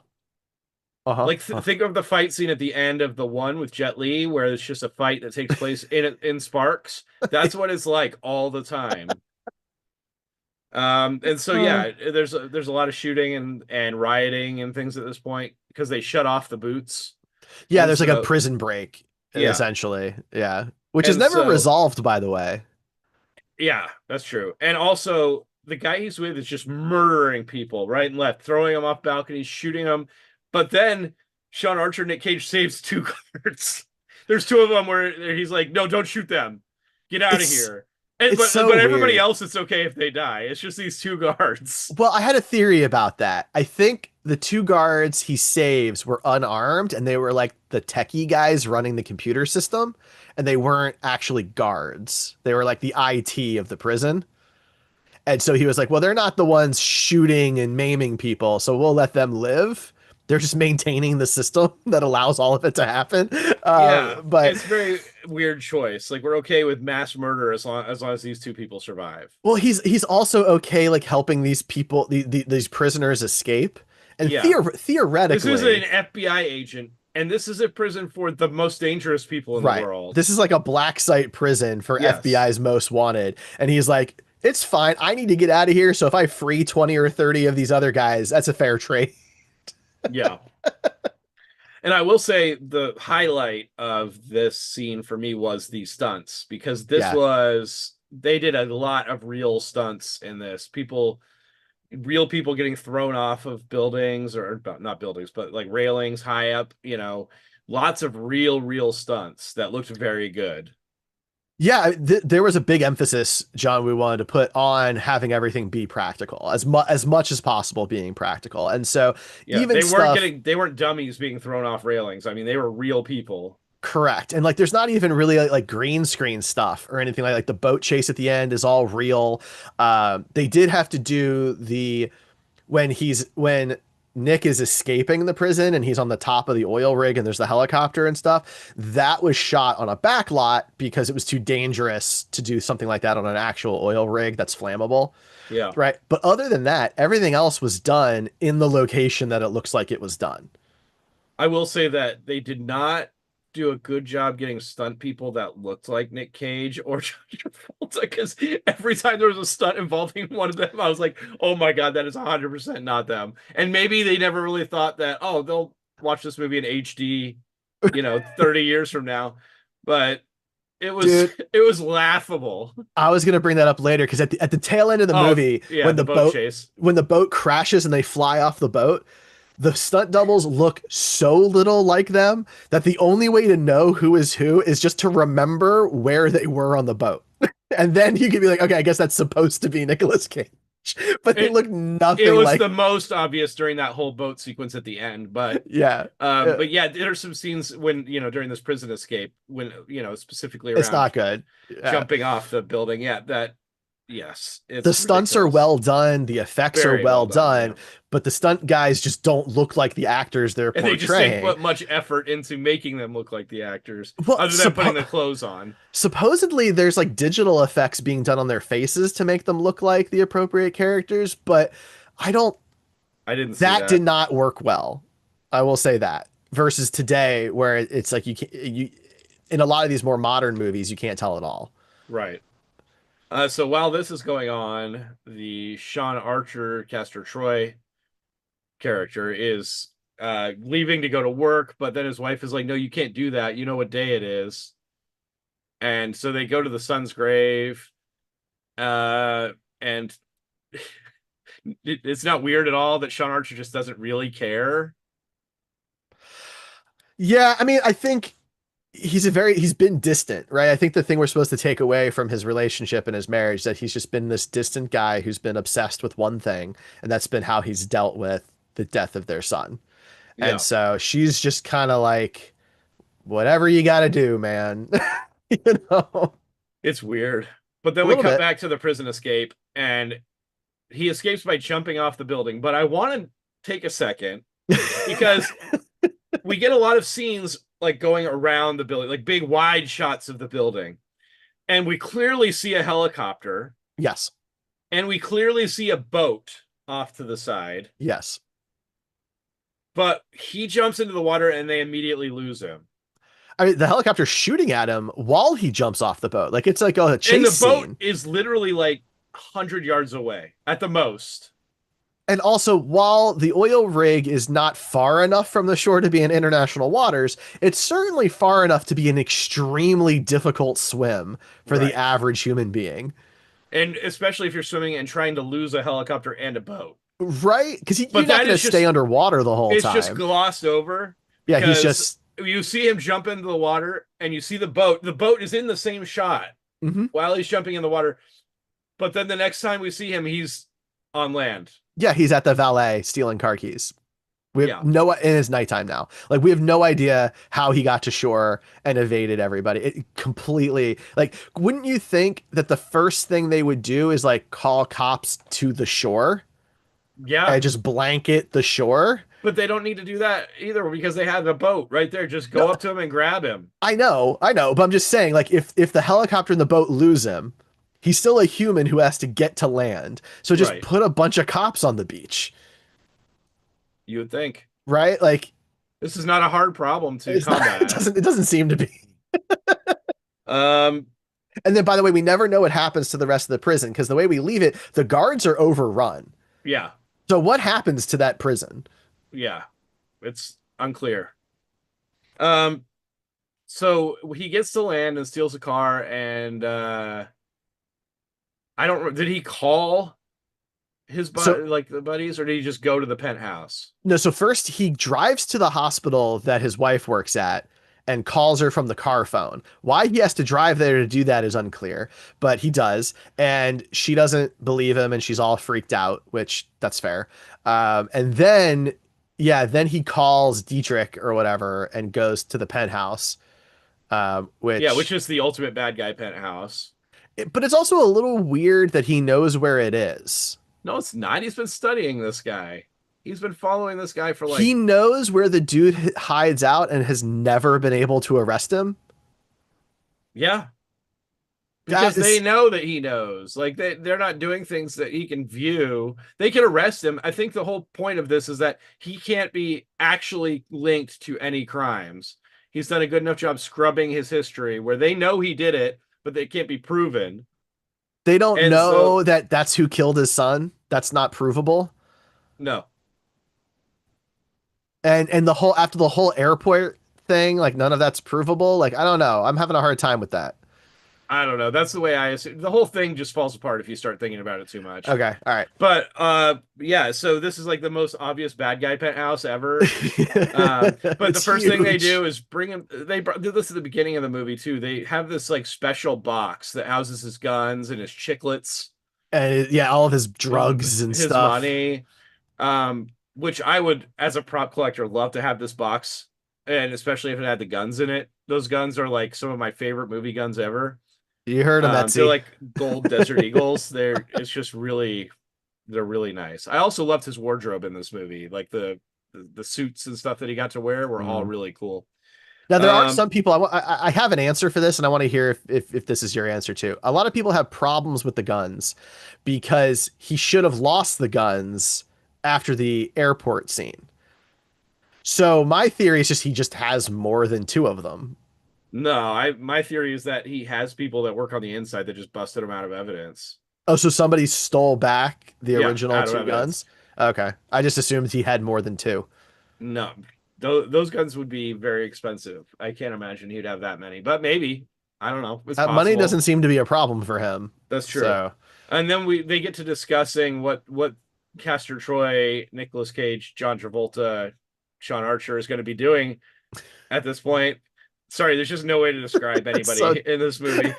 Uh-huh. Like think of the fight scene at the end of the one with Jet Li, where it's just a fight that takes place in sparks. That's what it's like all the time. And so Uh, yeah, there's a lot of shooting and rioting and things at this point because they shut off the boots, yeah, and there's like a so prison break, yeah, essentially. Yeah. Which is and never so resolved, by the way. yeah, that's true. And also, the guy he's with is just murdering people right and left, throwing them off balconies, shooting them. But then Sean Archer, Nick Cage saves two guards. There's two of them where he's like, "No, don't shoot them. Get out of It's here." And, it's but so but everybody weird. else, it's okay if they die. It's just these two guards. Well, I had a theory about that. I think the two guards he saves were unarmed and they were like the techie guys running the computer system, and they weren't actually guards. They were like the IT of the prison. And so he was like, well, they're not the ones shooting and maiming people, so we'll let them live. They're just maintaining the system that allows all of it to happen. Yeah, But it's a very weird choice. Like we're okay with mass murder as long as these two people survive. well, he's also okay like helping these people, these prisoners escape. And Yeah. This is an theoretically, FBI agent, and this is a prison for the most dangerous people in the right, world. this is like a black site prison for Yes. FBI's most wanted. And he's like, it's fine. I need to get out of here. So if I free 20 or 30 of these other guys, that's a fair trade. Yeah. And I will say the highlight of this scene for me was the stunts because Yeah. they did a lot of real stunts in this. Real people getting thrown off of buildings or not buildings, but like railings high up, lots of real stunts that looked very good. Yeah, there was a big emphasis, John, we wanted to put on having everything be practical, as much as possible being practical. And so Yeah, even stuff they weren't dummies being thrown off railings. I mean, they were real people. correct. And like there's not even really like green screen stuff or anything like the boat chase at the end is all real. They did have to do the when Nick is escaping the prison and he's on the top of the oil rig and there's the helicopter and stuff. That was shot on a back lot because it was too dangerous to do something like that on an actual oil rig that's flammable. Yeah. Right. But other than that, everything else was done in the location that it looks like it was done. I will say that they did not do a good job getting stunt people that looked like Nick Cage or John Travolta because every time there was a stunt involving one of them, I was like, oh my God, that is 100% not them. And maybe they never really thought that, oh, they'll watch this movie in HD, 30 years from now. But it was Dude, it was laughable. I was gonna bring that up later because at the tail end of the Oh, movie, yeah, the boat chase. when the boat crashes and they fly off the boat, the stunt doubles look so little like them that the only way to know who is just to remember where they were on the boat. And then you can be like, okay, I guess that's supposed to be Nicolas Cage. But they It look it nothing was like the most obvious during that whole boat sequence at the end, but yeah. Yeah. but yeah, there are some scenes when during this prison escape when specifically It's around not good. Yeah. jumping off the building. Yeah, that Yes, The it's stunts are ridiculous. well done, the effects are Very well well done, done, yeah. but the stunt guys just don't look like the actors they're And they just didn't portraying. put much effort into making them look like the actors, Well, other than putting the clothes on. supposedly there's like digital effects being done on their faces to make them look like the appropriate characters, but I don't I didn't see that did that. not work well. I will say that. Versus today where it's like you in a lot of these more modern movies you can't tell at all. Right. So while this is going on, the Sean Archer, Castor Troy character is leaving to go to work, but then his wife is like, "No, you can't do that. You know what day it is." And so they go to the son's grave, and it's not weird at all that Sean Archer just doesn't really care. Yeah, I mean, I think he's been distant, right? I think the thing we're supposed to take away from his relationship and his marriage is that he's just been this distant guy who's been obsessed with one thing, and that's been how he's dealt with the death of their son. And Yeah, so she's just kind of like, whatever you got to do, man. You know, it's weird. But then a we little cut bit. back to the prison escape, and he escapes by jumping off the building. But I want to take a second because we get a lot of scenes like going around the building, like big wide shots of the building. And we clearly see a helicopter, Yes. and we clearly see a boat off to the side. Yes. But he jumps into the water and they immediately lose him. I mean, the helicopter's shooting at him while he jumps off the boat. Like it's like a And the chase boat scene. is literally like 100 yards away at the most. And also, while the oil rig is not far enough from the shore to be in international waters, it's certainly far enough to be an extremely difficult swim for the Right. average human being. And especially if you're swimming and trying to lose a helicopter and a boat. Right? Because you're But not that going to is stay just underwater the whole it's just time. glossed over Yeah, he's because just. you see him jump into the water and you see the boat. The boat is in the same shot Mhm. while he's jumping in the water. But then the next time we see him, he's on land. Yeah, he's at the valet stealing car keys. We have Yeah. no, and it's nighttime now. Like we have no idea how he got to shore and evaded everybody. It completely like, wouldn't you think that the first thing they would do is like call cops to the shore Yeah. and just blanket the shore? But they don't need to do that either because they have a boat right there. Just No, go up to him and grab him. I know, but I'm just saying, like, if the helicopter and the boat lose him, he's still a human who has to get to land. So just Right. put a bunch of cops on the beach, You would think. right? Like, This is not a hard problem to it's not. combat. It doesn't seem to be. Um, And then, by the way, we never know what happens to the rest of the prison because the way we leave it, the guards are overrun. yeah. So what happens to that prison? Yeah. It's unclear. Um, so he gets to land and steals a car and I don't did he call his So like the buddies or did he just go to the penthouse? no, so first he drives to the hospital that his wife works at and calls her from the car phone. Why he has to drive there to do that is unclear, but he does, and she doesn't believe him, and she's all freaked out, which that's fair. And then, yeah, then he calls Dietrich or whatever and goes to the penthouse, Yeah, which which, is the ultimate bad guy penthouse. but it's also a little weird that he knows where it is. No, it's not. He's been studying this guy. He's been following this guy for He like, knows where the dude hides out and has never been able to arrest him. yeah, That because they is, know that he knows. Like they're not doing things that he can view. They can arrest him. I think the whole point of this is that he can't be actually linked to any crimes. He's done a good enough job scrubbing his history where they know he did it, but they can't be proven. they don't And so, know that that's who killed his son. That's not provable. no, And the whole after the whole airport thing, like none of that's provable. Like I don't know. I'm having a hard time with that. I don't know. That's the way I assume. The whole thing just falls apart if you start thinking about it too much. Okay, all right. But yeah, so this is like the most obvious bad guy penthouse ever. But the It's first thing they huge. do is bring him. Did this at the beginning of the movie too. They have this like special box that houses his guns and his chiclets And yeah, all of his and drugs and his stuff. money. Which I would, as a prop collector, love to have this box, and especially if it had the guns in it. Those guns are like some of my favorite movie guns ever. You heard him, They're Etsy. like gold desert eagles. They're really nice. I also loved his wardrobe in this movie. Like the suits and stuff that he got to wear were all Mm. really cool. Now there are Um, some people I have an answer for this, and I want to hear if this is your answer too. A lot of people have problems with the guns because he should have lost the guns after the airport scene. So my theory is just he just has more than two of them. no, I my theory is that he has people that work on the inside that just busted him out of evidence. Oh, so somebody stole back the Yeah, original out of two guns? evidence. Okay. I just assumed he had more than two. No, those guns would be very expensive. I can't imagine he'd have that many, but maybe. I don't know. It's Money possible. doesn't seem to be a problem for him. That's true. So, And then they get to discussing what Castor Troy, Nicolas Cage, John Travolta, Sean Archer is going to be doing at this point. Sorry, there's just no way to describe so anybody in this movie.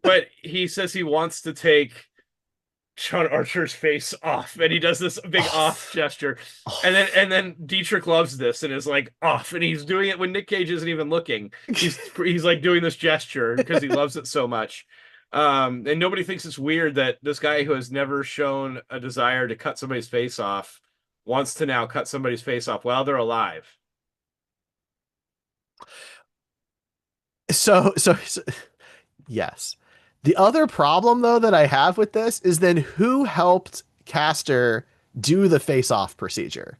But he says he wants to take Sean Archer's face off, and he does this big off gesture, and then off. Dietrich loves this and is like off, and he's doing it when Nick Cage isn't even looking. He's like doing this gesture because he loves it so much. And nobody thinks it's weird that this guy who has never shown a desire to cut somebody's face off wants to now cut somebody's face off while they're alive. So yes. The other problem though that I have with this is then who helped Castor do the face-off procedure?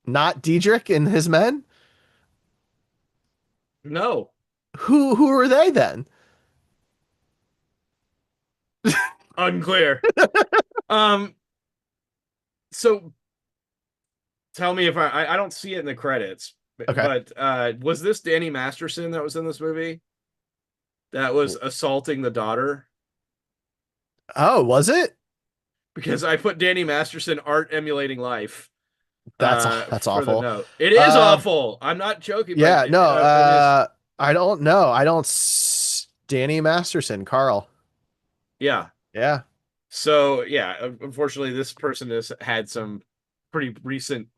Not Diedrich and his men? No, Who are they then? unclear. Um, so tell me if I don't see it in the credits, Okay. but was this Danny Masterson that was in this movie that was assaulting the daughter? Oh, was it? Because I put Danny Masterson art emulating life That's for the awful. note. It is Um awful. I'm not joking, but yeah, no, it is. I don't know. Danny Masterson, Carl. Yeah. Yeah. So yeah, unfortunately, this person has had some pretty recent,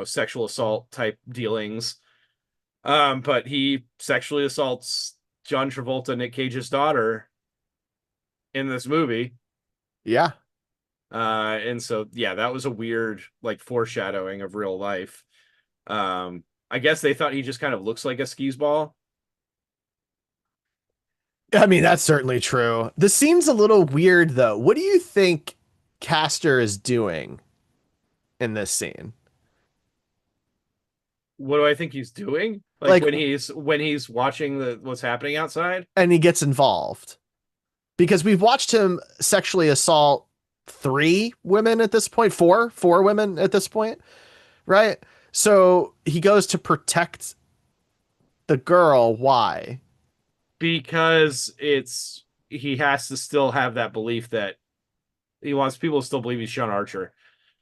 sexual assault type dealings. But he sexually assaults John Travolta, Nick Cage's daughter in this movie. Yeah. And so yeah, that was a weird like foreshadowing of real life. I guess they thought he just kind of looks like a skis ball. I mean, that's certainly true. This seems a little weird though. What do you think Castor is doing in this scene? What do I think he's doing? Like Like, when he's watching what's happening outside? and he gets involved because we've watched him sexually assault three women at this point, four women at this point, right? So he goes to protect the girl. Why? Because he has to still have that belief that he wants people to still believe he's Sean Archer.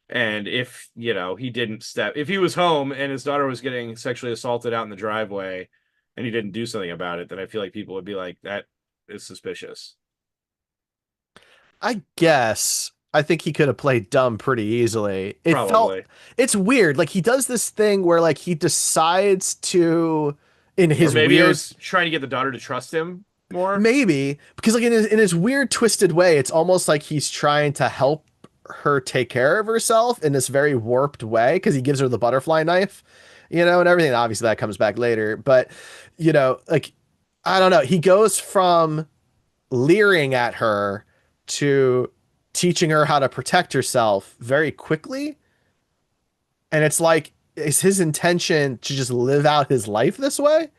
And if, he didn't if he was home and his daughter was getting sexually assaulted out in the driveway and he didn't do something about it, then I feel like people would be like, that is suspicious. I guess I think he could have played dumb pretty easily. Probably. It's weird. Like he does this thing where like he decides to, in Or his maybe it weird, was trying to get the daughter to trust him more. maybe because like in his weird twisted way, it's almost like he's trying to help her take care of herself in this very warped way because he gives her the butterfly knife, and everything. Obviously that comes back later, but like I don't know. He goes from leering at her to teaching her how to protect herself very quickly. And it's like, is his intention to just live out his life this way?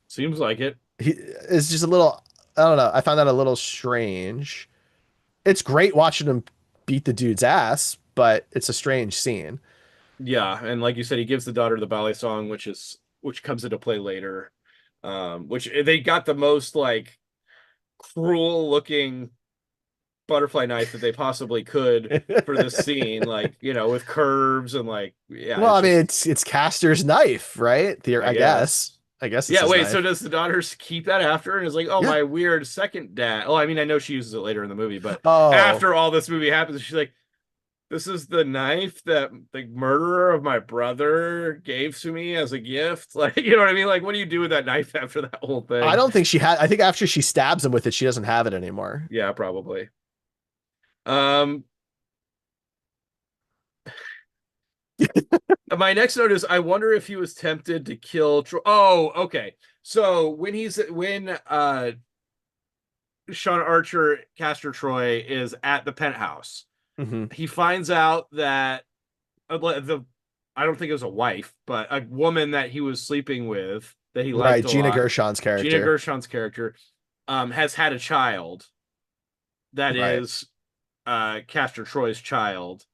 Seems like it. He is just a little, I don't know. I found that a little strange. It's great watching him beat the dude's ass, but it's a strange scene. Yeah, and like you said, he gives the daughter the ballet song, which comes into play later. Which they got the most like cruel looking butterfly knife that they possibly could for this scene, like, with curves and like, yeah, Well, it's I mean, just, it's Castor's knife, right? I I guess. guess. I guess it's Yeah, his wait, so knife. does the daughter keep that after and is like, oh, Yeah. my weird second dad? Oh, I mean, I know she uses it later in the movie, but Oh, after all this movie happens, she's like, this is the knife that the murderer of my brother gave to me as a gift. Like, you know what I mean? Like, what do you do with that knife after that whole I thing? don't think she had. I think after she stabs him with it, she doesn't have it anymore. Yeah, probably. Um, my next note is I wonder if he was tempted to kill Oh, okay. So when Sean Archer, Castor Troy, is at the penthouse, Hmm. he finds out that the I don't think it was a wife, but a woman that he was sleeping with that he Right, liked a Gina lot, Gershon's Gina character. Gershon's character, has had a child that Right. is Castor Troy's child.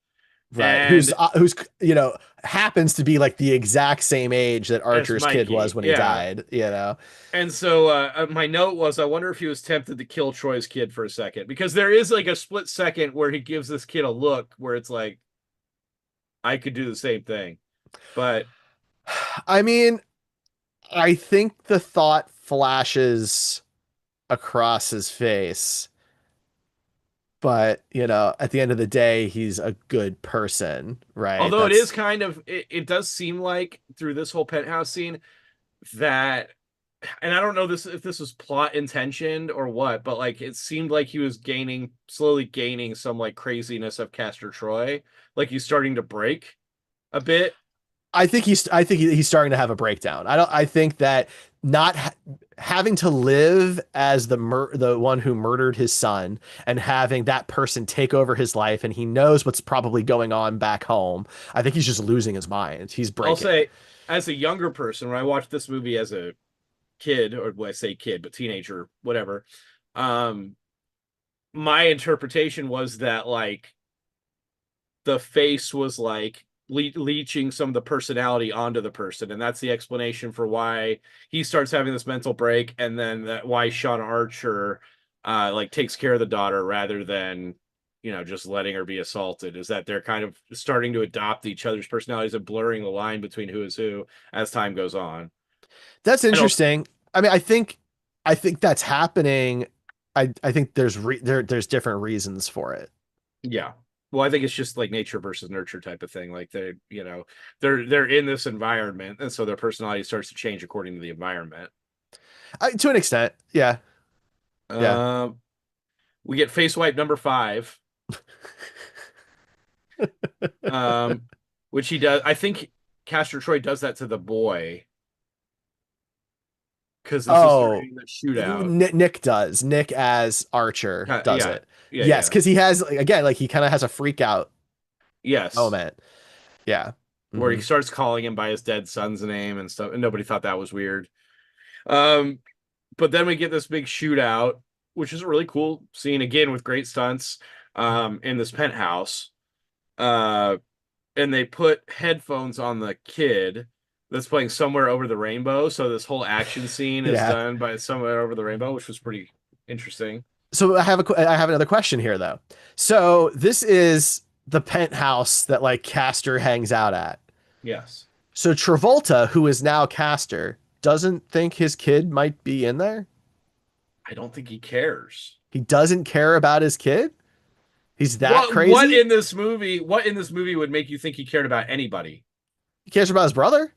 Right. And Who's happens to be like the exact same age that as Archer's kid was Mikey, when he yeah. died, you know. And so my note was, I wonder if he was tempted to kill Troy's kid for a second, because there is like a split second where he gives this kid a look where it's like, I could do the same thing. But I mean, I think the thought flashes across his face, but at the end of the day, he's a good person, right? although it is That's kind of, it does seem like through this whole penthouse scene that, and I don't know this if this was plot intentioned or what, but like it seemed like he was slowly gaining some like craziness of Castor Troy, like he's starting to break a bit. I think he's starting to have a breakdown. I think that not having to live as the one who murdered his son and having that person take over his life, and he knows what's probably going on back home. I think he's just losing his mind. He's I'll breaking. say, as a younger person, when I watched this movie as a kid, or when I say kid, but teenager, whatever, um, my interpretation was that like the face was like leeching some of the personality onto the person, and that's the explanation for why he starts having this mental break, and then that why Sean Archer like takes care of the daughter rather than just letting her be assaulted, is that they're kind of starting to adopt each other's personalities and blurring the line between who is who as time goes on. That's And also, interesting. I mean, I think that's happening. I think there's different reasons for it. yeah, well, I think it's just like nature versus nurture type of thing. Like they're in this environment, and so their personality starts to change according to the environment. To an extent, yeah, yeah. Um, we get face wipe number 5, um, which he does. I think Castor Troy does that to the boy because this is Oh, during the shootout. Nick does. Nick as Archer does Yeah, it. yeah, Yes, yeah. because he has again, like he kind of has a freak out Yes, moment. Yeah. where he Hmm. starts calling him by his dead son's name and stuff, and nobody thought that was weird. Um, but then we get this big shootout, which is a really cool scene again with great stunts in this penthouse. Uh, and they put headphones on the kid that's playing Somewhere Over the Rainbow. So this whole action scene is Yeah. done by Somewhere Over the Rainbow, which was pretty interesting. So I have another question here though. So this is the penthouse that like Castor hangs out at. Yes. So Travolta, who is now Castor, doesn't think his kid might be in there. I don't think he cares. He doesn't care about his kid. He's that What crazy. in this movie, what in this movie would make you think he cared about anybody? He cares about his brother,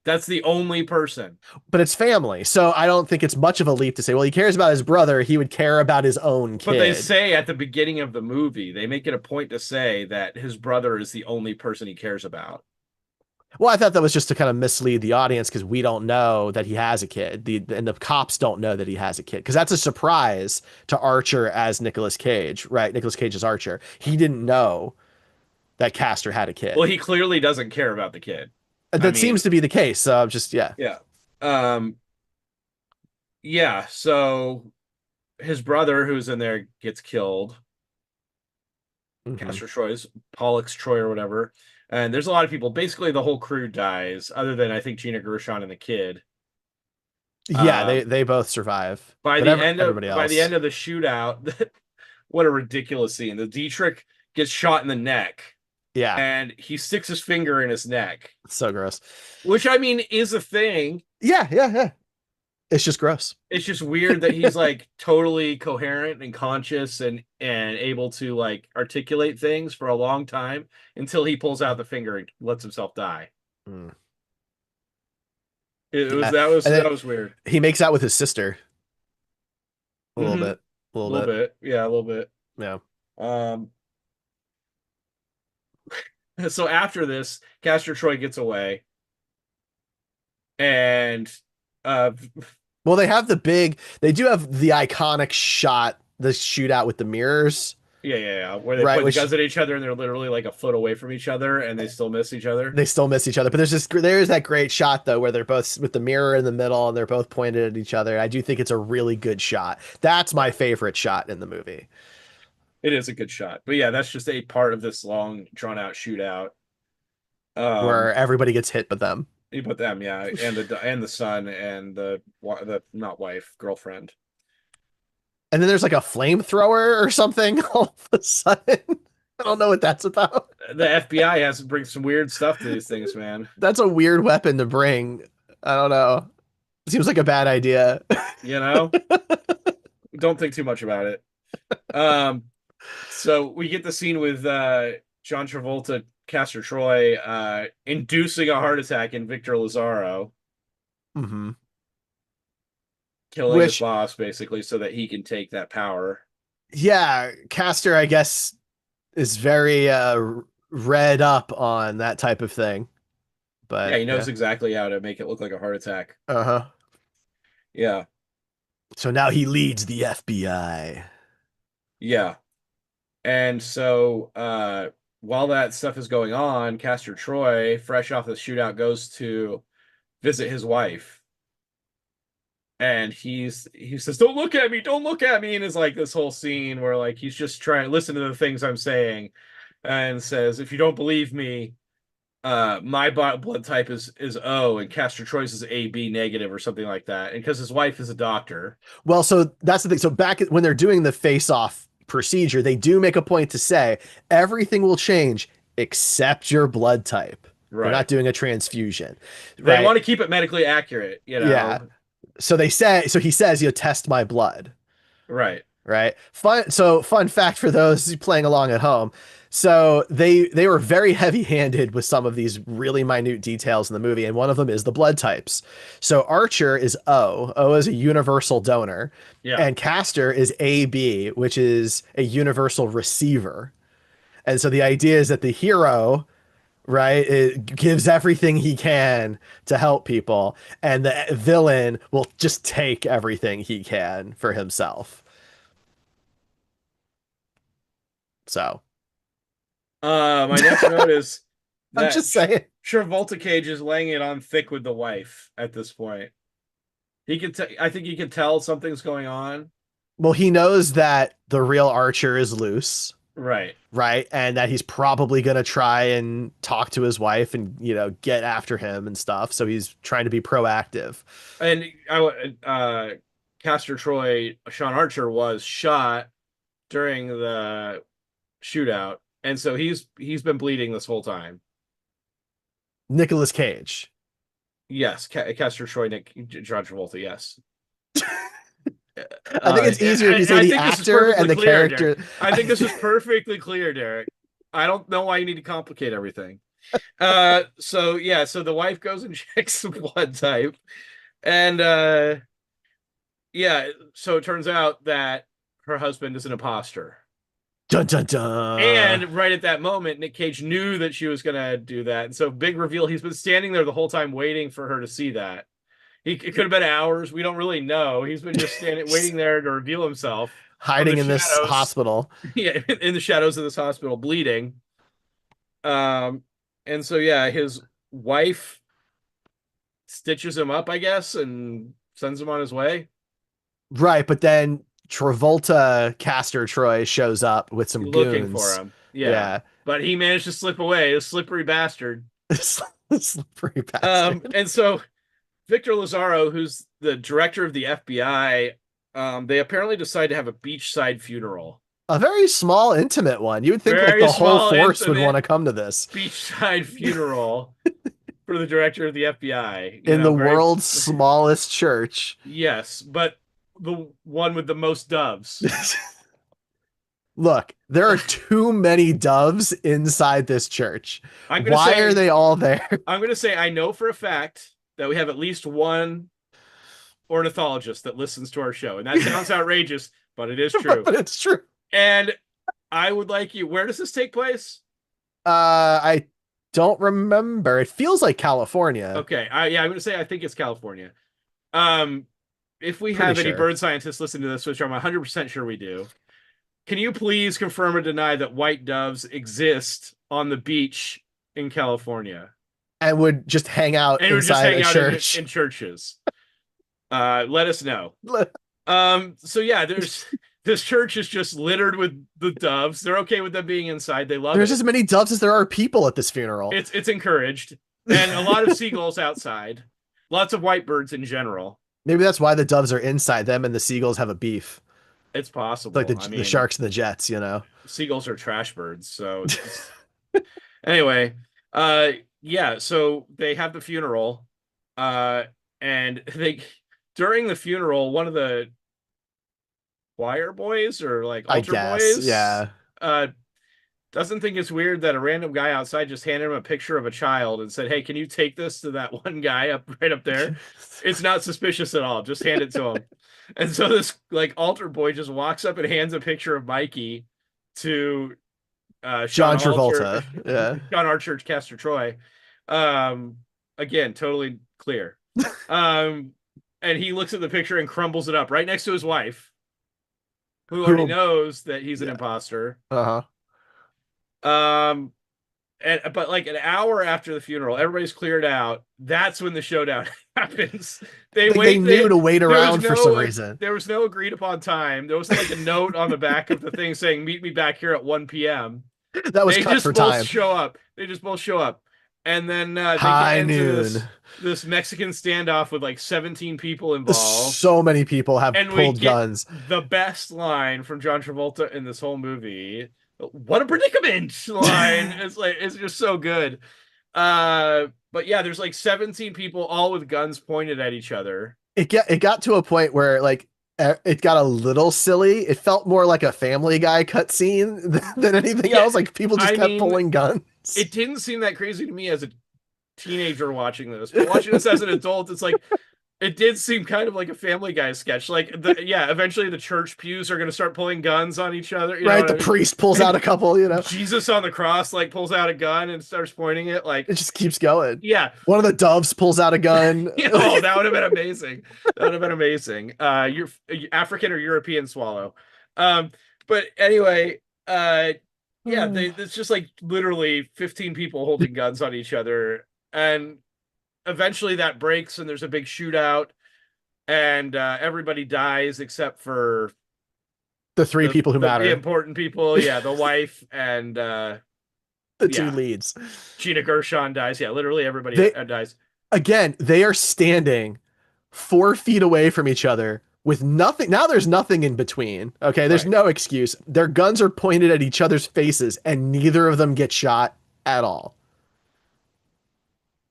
That's the only person. but it's family. So I don't think it's much of a leap to say, well, he cares about his brother. He would care about his own But they kid. say at the beginning of the movie, they make it a point to say that his brother is the only person he cares about. Well, I thought that was just to kind of mislead the audience because we don't know that he has a kid. And the cops don't know that he has a kid because that's a surprise to Archer as Nicolas Cage, right? Nicolas Cage is Archer. He didn't know that Castor had a Well, kid. he clearly doesn't care about the kid. I That seems mean, to be the case. So just yeah. yeah. Um, yeah, so his brother who's in there gets killed. Hmm. Castor Troy's Pollux Troy or whatever. And there's a lot of people. Basically, the whole crew dies, other than I think Gina Gershon and the kid. Yeah, Uh, they both survive, by but the end of everybody by the else. end of the shootout, what a ridiculous scene. The Dietrich gets shot in the neck, Yeah, and he sticks his finger in his neck, it's so gross. which I mean is a thing. Yeah, yeah, yeah. It's just gross. It's just weird that he's like totally coherent and conscious and able to like articulate things for a long time until he pulls out the finger and lets himself die. Mm. It was Yeah, and then that was weird. he makes out with his sister a little Mm-hmm. bit, a A little little bit. bit. Yeah, a little bit. Yeah. Um, so after this, Castor Troy gets away and uh Well, they do have the iconic shot, the shootout with the mirrors, yeah, where they right? point the Which guns at each other and they're literally like a foot away from each other and they still miss each other. they still miss each other. But there's that great shot though where they're both with the mirror in the middle and they're both pointed at each other. I do think it's a really good shot. That's my favorite shot in the movie, It is a good shot. But yeah, that's just a part of this long drawn out shootout. where everybody gets hit but them. But them, yeah, and the son and the not wife, girlfriend. And then there's like a flamethrower or something all of a sudden. I don't know what that's about. The FBI has to bring some weird stuff to these things, man. That's a weird weapon to bring. I don't know. Seems like a bad idea. You know? Don't think too much about it. Um, so we get the scene with John Travolta, Castor Troy, inducing a heart attack in Victor Lazaro, hmm killing his Which, boss basically, so that he can take that power. yeah, Castor, I guess, is very read up on that type of thing. Yeah, But he knows yeah. exactly how to make it look like a heart attack. Uh-huh. Yeah, So now he leads the FBI. yeah. And so while that stuff is going on, Castor Troy, fresh off the shootout, goes to visit his wife. And he says, "Don't look at me, don't look at me." And it's like this whole scene where like he's just trying to listen to the things I'm saying and says, "If you don't believe me, my blood type is O and Castor Troy's is AB negative or something like that." And because his wife is a doctor. Well, so that's the thing. So when they're doing the face-off procedure, they do make a point to say everything will change except your blood type. They're not Right. doing a transfusion, They right? want to keep it medically accurate, you Yeah. know. So he says, test my blood, Right. right? Fun fact for those playing along at home. So they were very heavy-handed with some of these really minute details in the movie, and one of them is the blood types. So Archer is O. O is a universal donor, Yeah. and Castor is AB, which is a universal receiver. And so the idea is that the hero, right, it gives everything he can to help people, and the villain will just take everything he can for himself. So My next note is I'm that just saying. Travolta Cage is laying it on thick with the wife at this point. I think he could tell something's going on. Well, he knows that the real Archer is loose, Right. right? And that he's probably going to try and talk to his wife and, get after him and stuff. So he's trying to be proactive. And Castor Troy, Sean Archer was shot during the shootout, and so he's been bleeding this whole time. Nicolas Cage. Yes, Castor Troy, John Travolta. Yes. I think it's easier if you say I the think this is actor and perfectly the clear, character. Derek. I think this is perfectly clear, Derek. I don't know why you need to complicate everything. So yeah, so the wife goes and checks the blood type, and yeah, so it turns out that her husband is an imposter. Dun dun dun. And right at that moment, Nick Cage knew that she was gonna do that, and so big reveal. He's been standing there the whole time waiting for her to see that. It could have been hours. We don't really know. He's been just standing, waiting there to reveal himself from the Hiding in this shadows. hospital. Yeah, in the shadows of this hospital, bleeding. Um, and so yeah, his wife stitches him up, I guess, and sends him on his way. Right, but then Travolta Castor Troy shows up with some Looking for goons. him. Yeah. Yeah. But he managed to slip away, a slippery bastard. Slippery bastard. And so Victor Lazaro, who's the director of the FBI, they apparently decide to have a beachside funeral. A very small, intimate one. You would think like Very the whole small, force would intimate want to come to this. beachside funeral for the director of the FBI. In the Very world's smallest church. yes, but the one with the most doves. Look, there are too many doves inside this church. I'm gonna Why are say they all there? I'm gonna say I know for a fact that we have at least one ornithologist that listens to our show, and that sounds outrageous, but it is true. But it's true. And I would like you. Where does this take place? I don't remember. It feels like California. Okay, yeah, I'm gonna say I think it's California. Um, if we Pretty have any sure. bird scientists listening to this, which I'm 100% sure we do, can you please confirm or deny that white doves exist on the beach in California And would just hang out and would just inside hang a out church. in churches? Let us know. So yeah, there's this church is just littered with the doves. They're okay with them being inside. They love There's it. as many doves as there are people at this funeral. It's encouraged, and a lot of seagulls outside. Lots of white birds in general. Maybe that's why the doves are inside them and the seagulls have a beef. It's It's like possible. I the mean, sharks and the jets, you know. seagulls are trash birds, so anyway, yeah, so they have the funeral, uh, and they during the funeral, one of the choir boys or like I altar guess, boys, yeah. doesn't think it's weird that a random guy outside just handed him a picture of a child and said, "Hey, can you take this to that one guy up right up there?" It's not suspicious at all. Just hand it to him. And so this like altar boy just walks up and hands a picture of Mikey to John Sean Travolta. Yeah. Sean Archer, Castor Troy. Um, again, totally clear. Um, and he looks at the picture and crumbles it up right next to his wife, who already Who knows that he's an yeah. imposter. Uh-huh. Um, but like an hour after the funeral, everybody's cleared out. That's when the showdown happens. They Like they wait. knew to wait There was around for some no reason. there was no agreed upon time. There was like a note on the back of the thing saying, "Meet me back here at 1 p.m." That was They cut just for both time. show up. They just both show up, and then they get High into noon. this Mexican standoff with like 17 people involved, So many people have and we pulled get guns. the best line from John Travolta in this whole movie. What a predicament line. It's just so good. But yeah, there's like 17 people all with guns pointed at each other. It got to a point where like it got a little silly. It felt more like a Family Guy cutscene than anything Yeah, else. Like people just I kept mean, pulling guns. it didn't seem that crazy to me as a teenager watching this, but watching this as an adult, it's like it did seem kind of like a Family Guy sketch. Like, yeah, eventually the church pews are going to start pulling guns on each other. You know Right? what The I mean? priest pulls out And a couple, you know. Jesus on the cross like pulls out a gun and starts pointing it. Like, It just keeps going. yeah, One of the doves pulls out a gun. oh, that would have been amazing. That would have been amazing. You're African or European swallow. Um, but anyway, yeah, it's just like literally 15 people holding guns on each other, and eventually that breaks, and there's a big shootout, and everybody dies except for The three people who the matter. important people. Yeah, the wife and The two yeah, leads. Gina Gershon dies. Yeah, literally everybody They dies. again, they are standing 4 feet away from each other with nothing. Now there's nothing in between. Okay, there's Right. no excuse. Their guns are pointed at each other's faces, and neither of them get shot at all.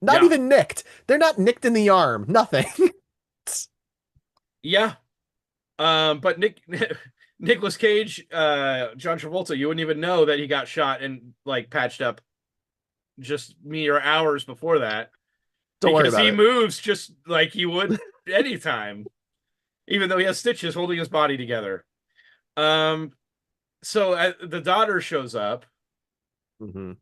Not Yeah. even nicked. They're not nicked in the arm. Nothing. Yeah. But Nicolas Cage, John Travolta, you wouldn't even know that he got shot and like patched up just mere hours before that Don't worry because about he it. moves just like he would anytime, even though he has stitches holding his body together. Um, so the daughter shows up Mm-hmm.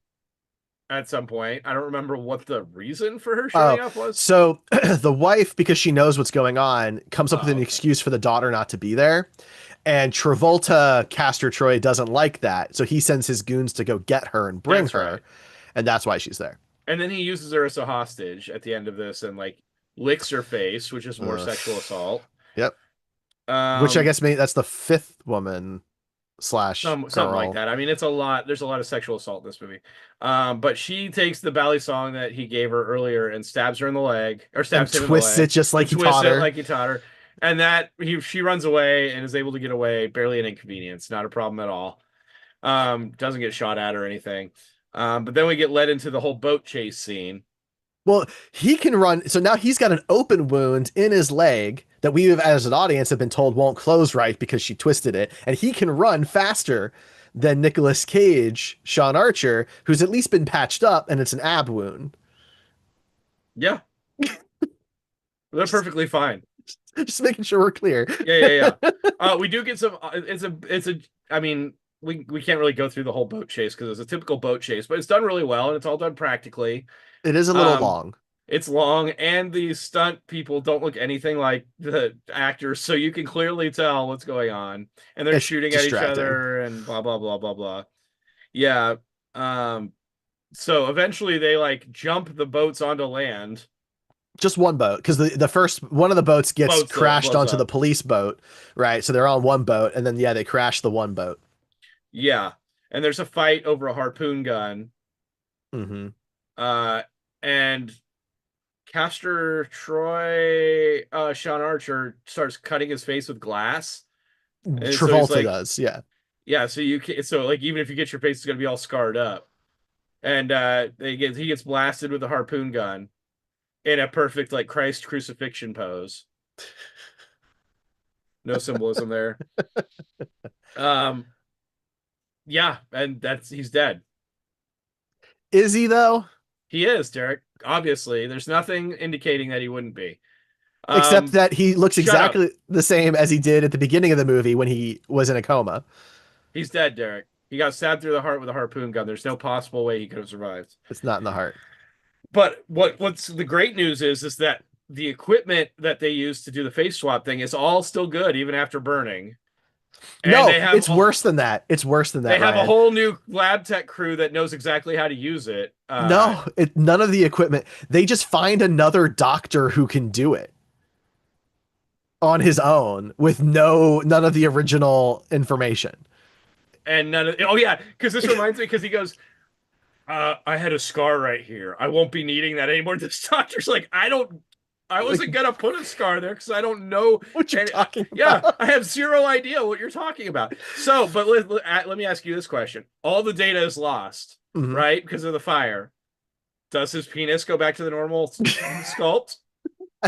at some point. I don't remember what the reason for her Oh, showing up was. so the wife, because she knows what's going on, comes up with Oh, an okay. excuse for the daughter not to be there. And Travolta, Castor Troy, doesn't like that. So he sends his goons to go get her and bring That's her. right. And that's why she's there. And then he uses her as a hostage at the end of this and like licks her face, which is more Uh, sexual assault. yep. Which I Um, guess maybe that's the fifth woman slash something like girl that. I mean, it's a lot. There's a lot of sexual assault in this movie. But she takes the bally song that he gave her earlier and stabs her in the leg, or and stabs him in the twists it leg, just like and he twists taught it her. like he taught her. And that she runs away and is able to get away, barely an inconvenience, not a problem at all. Doesn't get shot at or anything. But then we get led into the whole boat chase scene. Well, he can run. So now he's got an open wound in his leg that we, as an audience, have been told won't close right because she twisted it. And he can run faster than Nicolas Cage, Sean Archer, who's at least been patched up and it's an ab wound. Yeah, they're perfectly fine. Just making sure we're clear. Yeah. We do get some. It's a. I mean, we can't really go through the whole boat chase because it's a typical boat chase, but it's done really well and it's all done practically. It is a little Um, long. it's long, and the stunt people don't look anything like the actors, so you can clearly tell what's going on. And they're It's shooting at each distracting. other and blah blah blah blah blah. Yeah. So eventually they like jump the boats onto land. Just one boat because the first one of the boats gets Boats crashed blows onto the up. police boat, right? So they're on one boat, and then yeah, they crash the one boat. Yeah. And there's a fight over a harpoon gun. Mm-hmm. Uh, and Castor Troy, Sean Archer starts cutting his face with glass. And so he's Travolta like, does, yeah. yeah, so you can, so like even if you get your face, it's gonna be all scarred up. And he gets blasted with a harpoon gun in a perfect like Christ crucifixion pose. No symbolism there. Um, yeah, and he's dead. Is he though? He is, Derek. Obviously, there's nothing indicating that he wouldn't be. Except that he looks Shut up. exactly the same as he did at the beginning of the movie when he was in a coma. He's dead, Derek. He got stabbed through the heart with a harpoon gun. There's no possible way he could have survived. It's not in the heart. But what's the great news is that the equipment that they use to do the face swap thing is all still good even after burning. And No, it's worse than that. It's worse than they that, have a Ryan. whole new lab tech crew that knows exactly how to use it. No, none of the equipment. They just find another doctor who can do it on his own with none of the original information. And none of oh yeah, because this reminds me because he goes, I had a scar right here. I won't be needing that anymore. This doctor's like, I wasn't gonna put a scar there because I don't know what you're talking yeah, about. I have zero idea what you're talking about. So, but let me ask you this question: all the data is lost, Mm-hmm. right, because of the fire. Does his penis go back to the normal sculpt,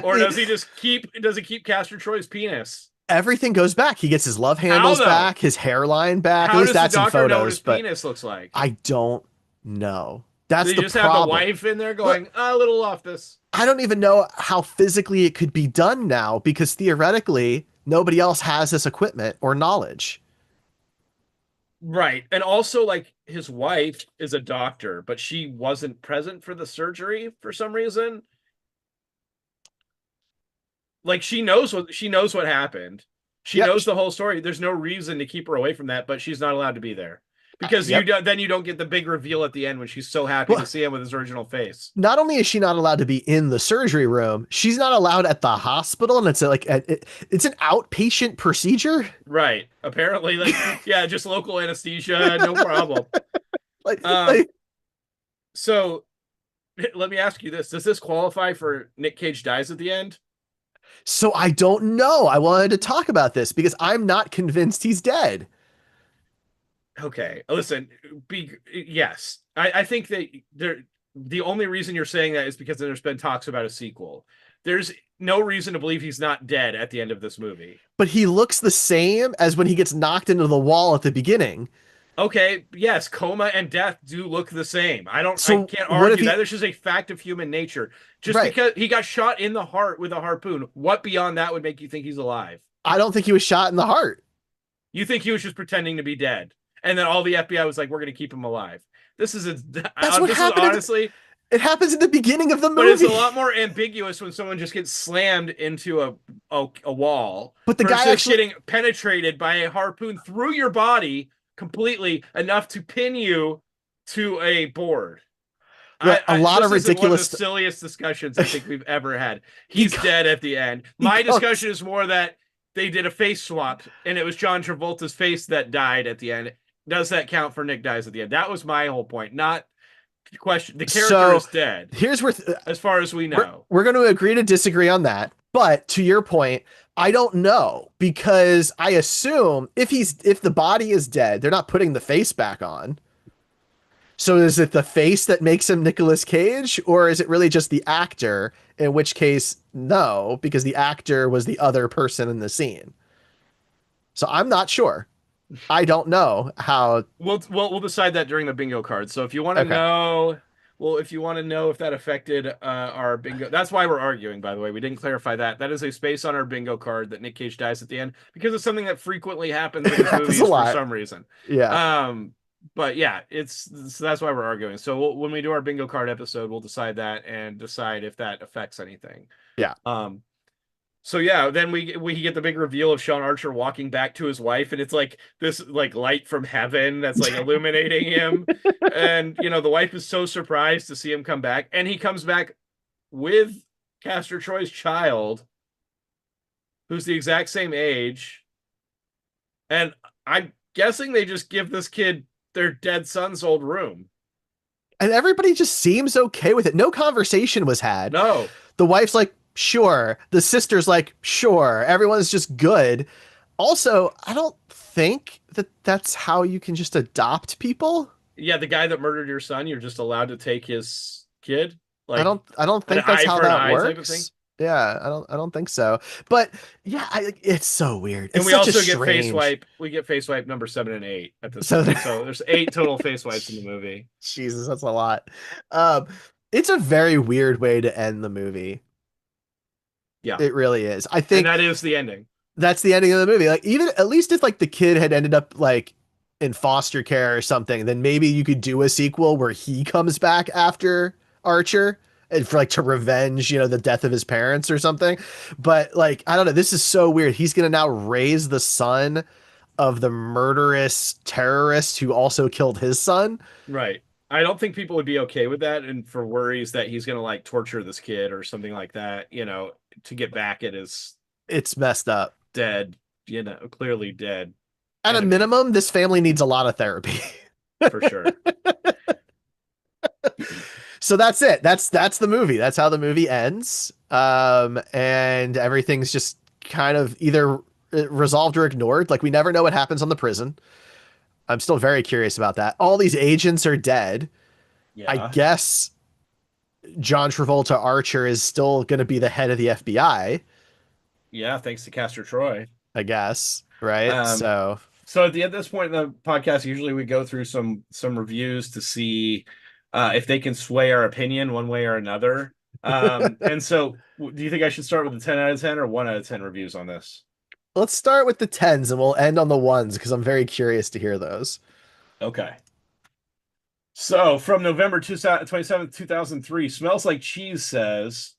or mean, does he keep Castor Troy's penis? everything goes back. He gets his love How handles though? back, his hairline back. At How least does the that's in doctor know what photos, his but penis looks like? I don't know. Did That's he the just have the problem. wife in there Look, going, a little off this? I don't even know how physically it could be done now because theoretically nobody else has this equipment or knowledge. Right. And also, like, his wife is a doctor, but she wasn't present for the surgery for some reason. Like, she knows what happened. She Yep. knows the whole story. There's no reason to keep her away from that, but she's not allowed to be there. Because Yep. then you don't get the big reveal at the end when she's so happy Well, to see him with his original face. not only is she not allowed to be in the surgery room, she's not allowed at the hospital, and it's it's an outpatient procedure. Right. Apparently, like, yeah, just local anesthesia, no problem. like, Um, like, so let me ask you this. Does this qualify for Nick Cage dies at the end? so I don't know. I wanted to talk about this because I'm not convinced he's dead. Okay, listen, yes, I think that the only reason you're saying that is because there's been talks about a sequel. There's no reason to believe he's not dead at the end of this movie. But he looks the same as when he gets knocked into the wall at the beginning. Okay, yes, coma and death do look the same. I So can't what if argue he that. This is a fact of human nature. Just right? because he got shot in the heart with a harpoon, what beyond that would make you think he's alive? I don't think he was shot in the heart. You think he was just pretending to be dead, and then all the FBI was like, "We're going to keep him alive." This is That's what this is happened. honestly, It happens at the beginning of the but it's a movie. lot more ambiguous when someone just gets slammed into a wall But the guy versus actually getting penetrated by a harpoon through your body completely enough to pin you to a board. a lot of This is one of ridiculous. the silliest discussions I think we've ever had. He's He dead at the end. he My goes, discussion is more that they did a face swap and it was John Travolta's face that died at the end. Does that count for Nick dies at the end? That was my whole point. Not the question. The character so is dead here's where as far as we know. we're going to agree to disagree on that. But to your point, I don't know because I assume if the body is dead, they're not putting the face back on. So is it the face that makes him Nicolas Cage, or is it really just the actor? In which case, no, because the actor was the other person in the scene. So I'm not sure. I don't know how. We'll decide that during the bingo card. So if you want to Okay. know, well, if you want to know if that affected our bingo, that's why we're arguing. By the way, we didn't clarify that. That is a space on our bingo card that Nick Cage dies at the end because it's something that frequently happens in It his happens a movies for lot. some reason. Yeah. Um, but yeah, so that's why we're arguing. So when we do our bingo card episode, we'll decide that and decide if that affects anything. Yeah. Um, so yeah, then we get the big reveal of Sean Archer walking back to his wife, and it's like this like light from heaven that's like illuminating him. And the wife is so surprised to see him come back, and he comes back with Castor Troy's child, who's the exact same age. And I'm guessing they just give this kid their dead son's old room. And everybody just seems okay with it. No conversation was had. No, The wife's like, sure. The sister's like, sure. Everyone's just good. Also, I don't think that that's how you can just adopt people. yeah, the guy that murdered your son, you're just allowed to take his kid, I like don't an think that's eye how for an that eye type of thing. works. Yeah, I don't think so. But yeah, it's so weird. And It's we such a also get face strange. wipe. We get face wipe number 7 and 8 at this So point. So there's 8 total face wipes in the movie. Jesus, that's a lot. Um, it's a very weird way to end the movie. Yeah. It really is. I And think that is the ending. that's the ending of the movie. Like even at least if like the kid had ended up like in foster care or something, then maybe you could do a sequel where he comes back after Archer and for like to revenge, the death of his parents or something. But like I don't know, this is so weird. He's gonna now raise the son of the murderous terrorist who also killed his son. Right. I don't think people would be okay with that, and for worries that he's gonna like torture this kid or something like that, to get back at his It's messed up. dead, clearly dead At a enemy, minimum, this family needs a lot of therapy. for sure. So that's it. That's the movie. That's how the movie ends. And everything's just kind of either resolved or ignored. Like we never know what happens on the prison. I'm still very curious about that. All these agents are dead. I Yeah. guess John Travolta Archer is still going to be the head of the FBI. Yeah, thanks to Castor Troy. I guess, right? Um, So so at this point in the podcast, usually we go through some reviews to see if they can sway our opinion one way or another. And so do you think I should start with a 10 out of 10 or 1 out of 10 reviews on this? let's start with the tens and we'll end on the ones because I'm very curious to hear those. Okay. So from November 27th, 2003, Smells Like Cheese says,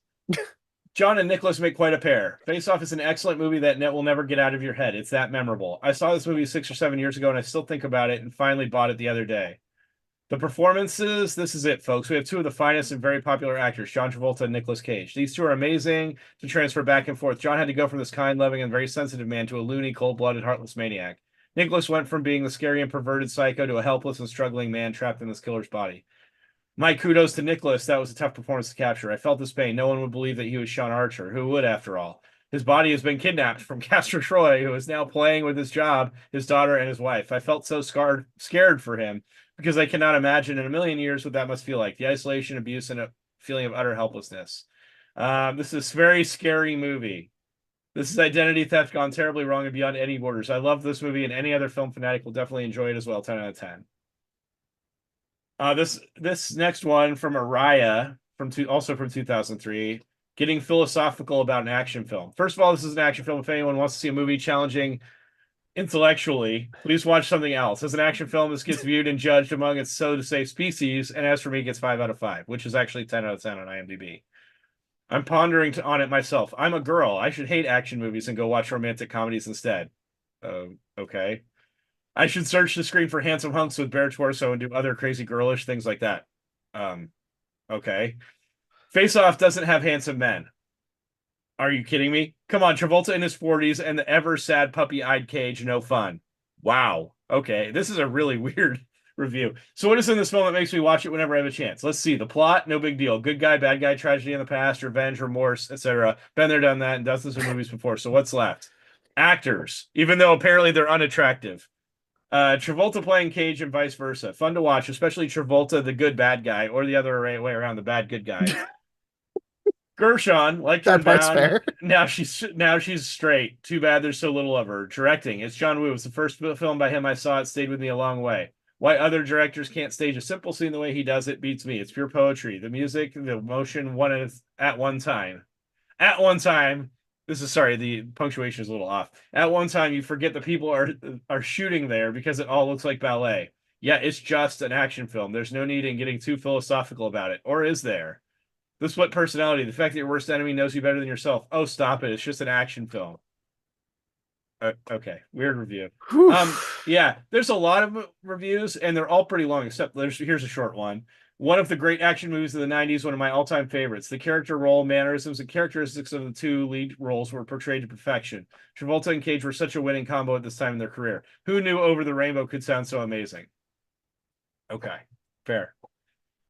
John and Nicholas make quite a pair. Face Off is an excellent movie that will never get out of your head. It's that memorable. I saw this movie 6 or 7 years ago and I still think about it and finally bought it the other day. The performances, this is it, folks. We have two of the finest and very popular actors, John Travolta and Nicolas Cage. These two are amazing to transfer back and forth. John had to go from this kind, loving, and very sensitive man to a loony, cold-blooded, heartless maniac. Nicholas went from being the scary and perverted psycho to a helpless and struggling man trapped in this killer's body. My kudos to Nicholas. That was a tough performance to capture. I felt this pain. No one would believe that he was Sean Archer. Who would, after all? His body has been kidnapped from Castor Troy, who is now playing with his job, his daughter, and his wife. I felt so scared for him because I cannot imagine in a million years what that must feel like. The isolation, abuse, and a feeling of utter helplessness. This is a very scary movie. This is identity theft gone terribly wrong and beyond any borders. I love this movie, and any other film fanatic will definitely enjoy it as well. 10 out of 10. This next one from Araya also from 2003, getting philosophical about an action film. First of all, this is an action film. If anyone wants to see a movie challenging intellectually, please watch something else. As an action film, this gets viewed and judged among its so to say species, and as for me, it gets 5 out of 5, which is actually 10 out of 10 on IMDb. I'm pondering on it myself. I'm a girl. I should hate action movies and go watch romantic comedies instead. Okay. I should search the screen for handsome hunks with bare torso and do other crazy girlish things like that. Okay. Face Off doesn't have handsome men. Are you kidding me? Come on, Travolta in his 40s and the ever sad puppy-eyed Cage, no fun. Wow. Okay, this is a really weird review. So what is in this film that makes me watch it whenever I have a chance? Let's see. The plot, no big deal. Good guy, bad guy, tragedy in the past, revenge, remorse, etc. Been there, done that, and dozens of movies before. So what's left? Actors, even though apparently they're unattractive. Travolta playing Cage and vice versa. Fun to watch, especially Travolta, the good bad guy, or the other way around, the bad good guy. Gershon liked her That part's down. fair. Now she's straight. Too bad there's so little of her. Directing. It's John Woo. It's the first film by him I saw. It stayed with me a long way. Why other directors can't stage a simple scene the way he does it beats me. It's pure poetry. The music, the emotion, at one time. At one time. This is sorry. The punctuation is a little off. At one time, you forget the people are shooting there because it all looks like ballet. Yeah, it's just an action film. There's no need in getting too philosophical about it, or is there? The split personality, the fact that your worst enemy knows you better than yourself. Oh, stop it. It's just an action film. Okay, weird review. Whew. Yeah, there's a lot of reviews, and they're all pretty long, except here's a short one. One of the great action movies of the 90s, one of my all-time favorites. The character role, mannerisms, and characteristics of the two lead roles were portrayed to perfection. Travolta and Cage were such a winning combo at this time in their career. Who knew Over the Rainbow could sound so amazing? Okay, fair.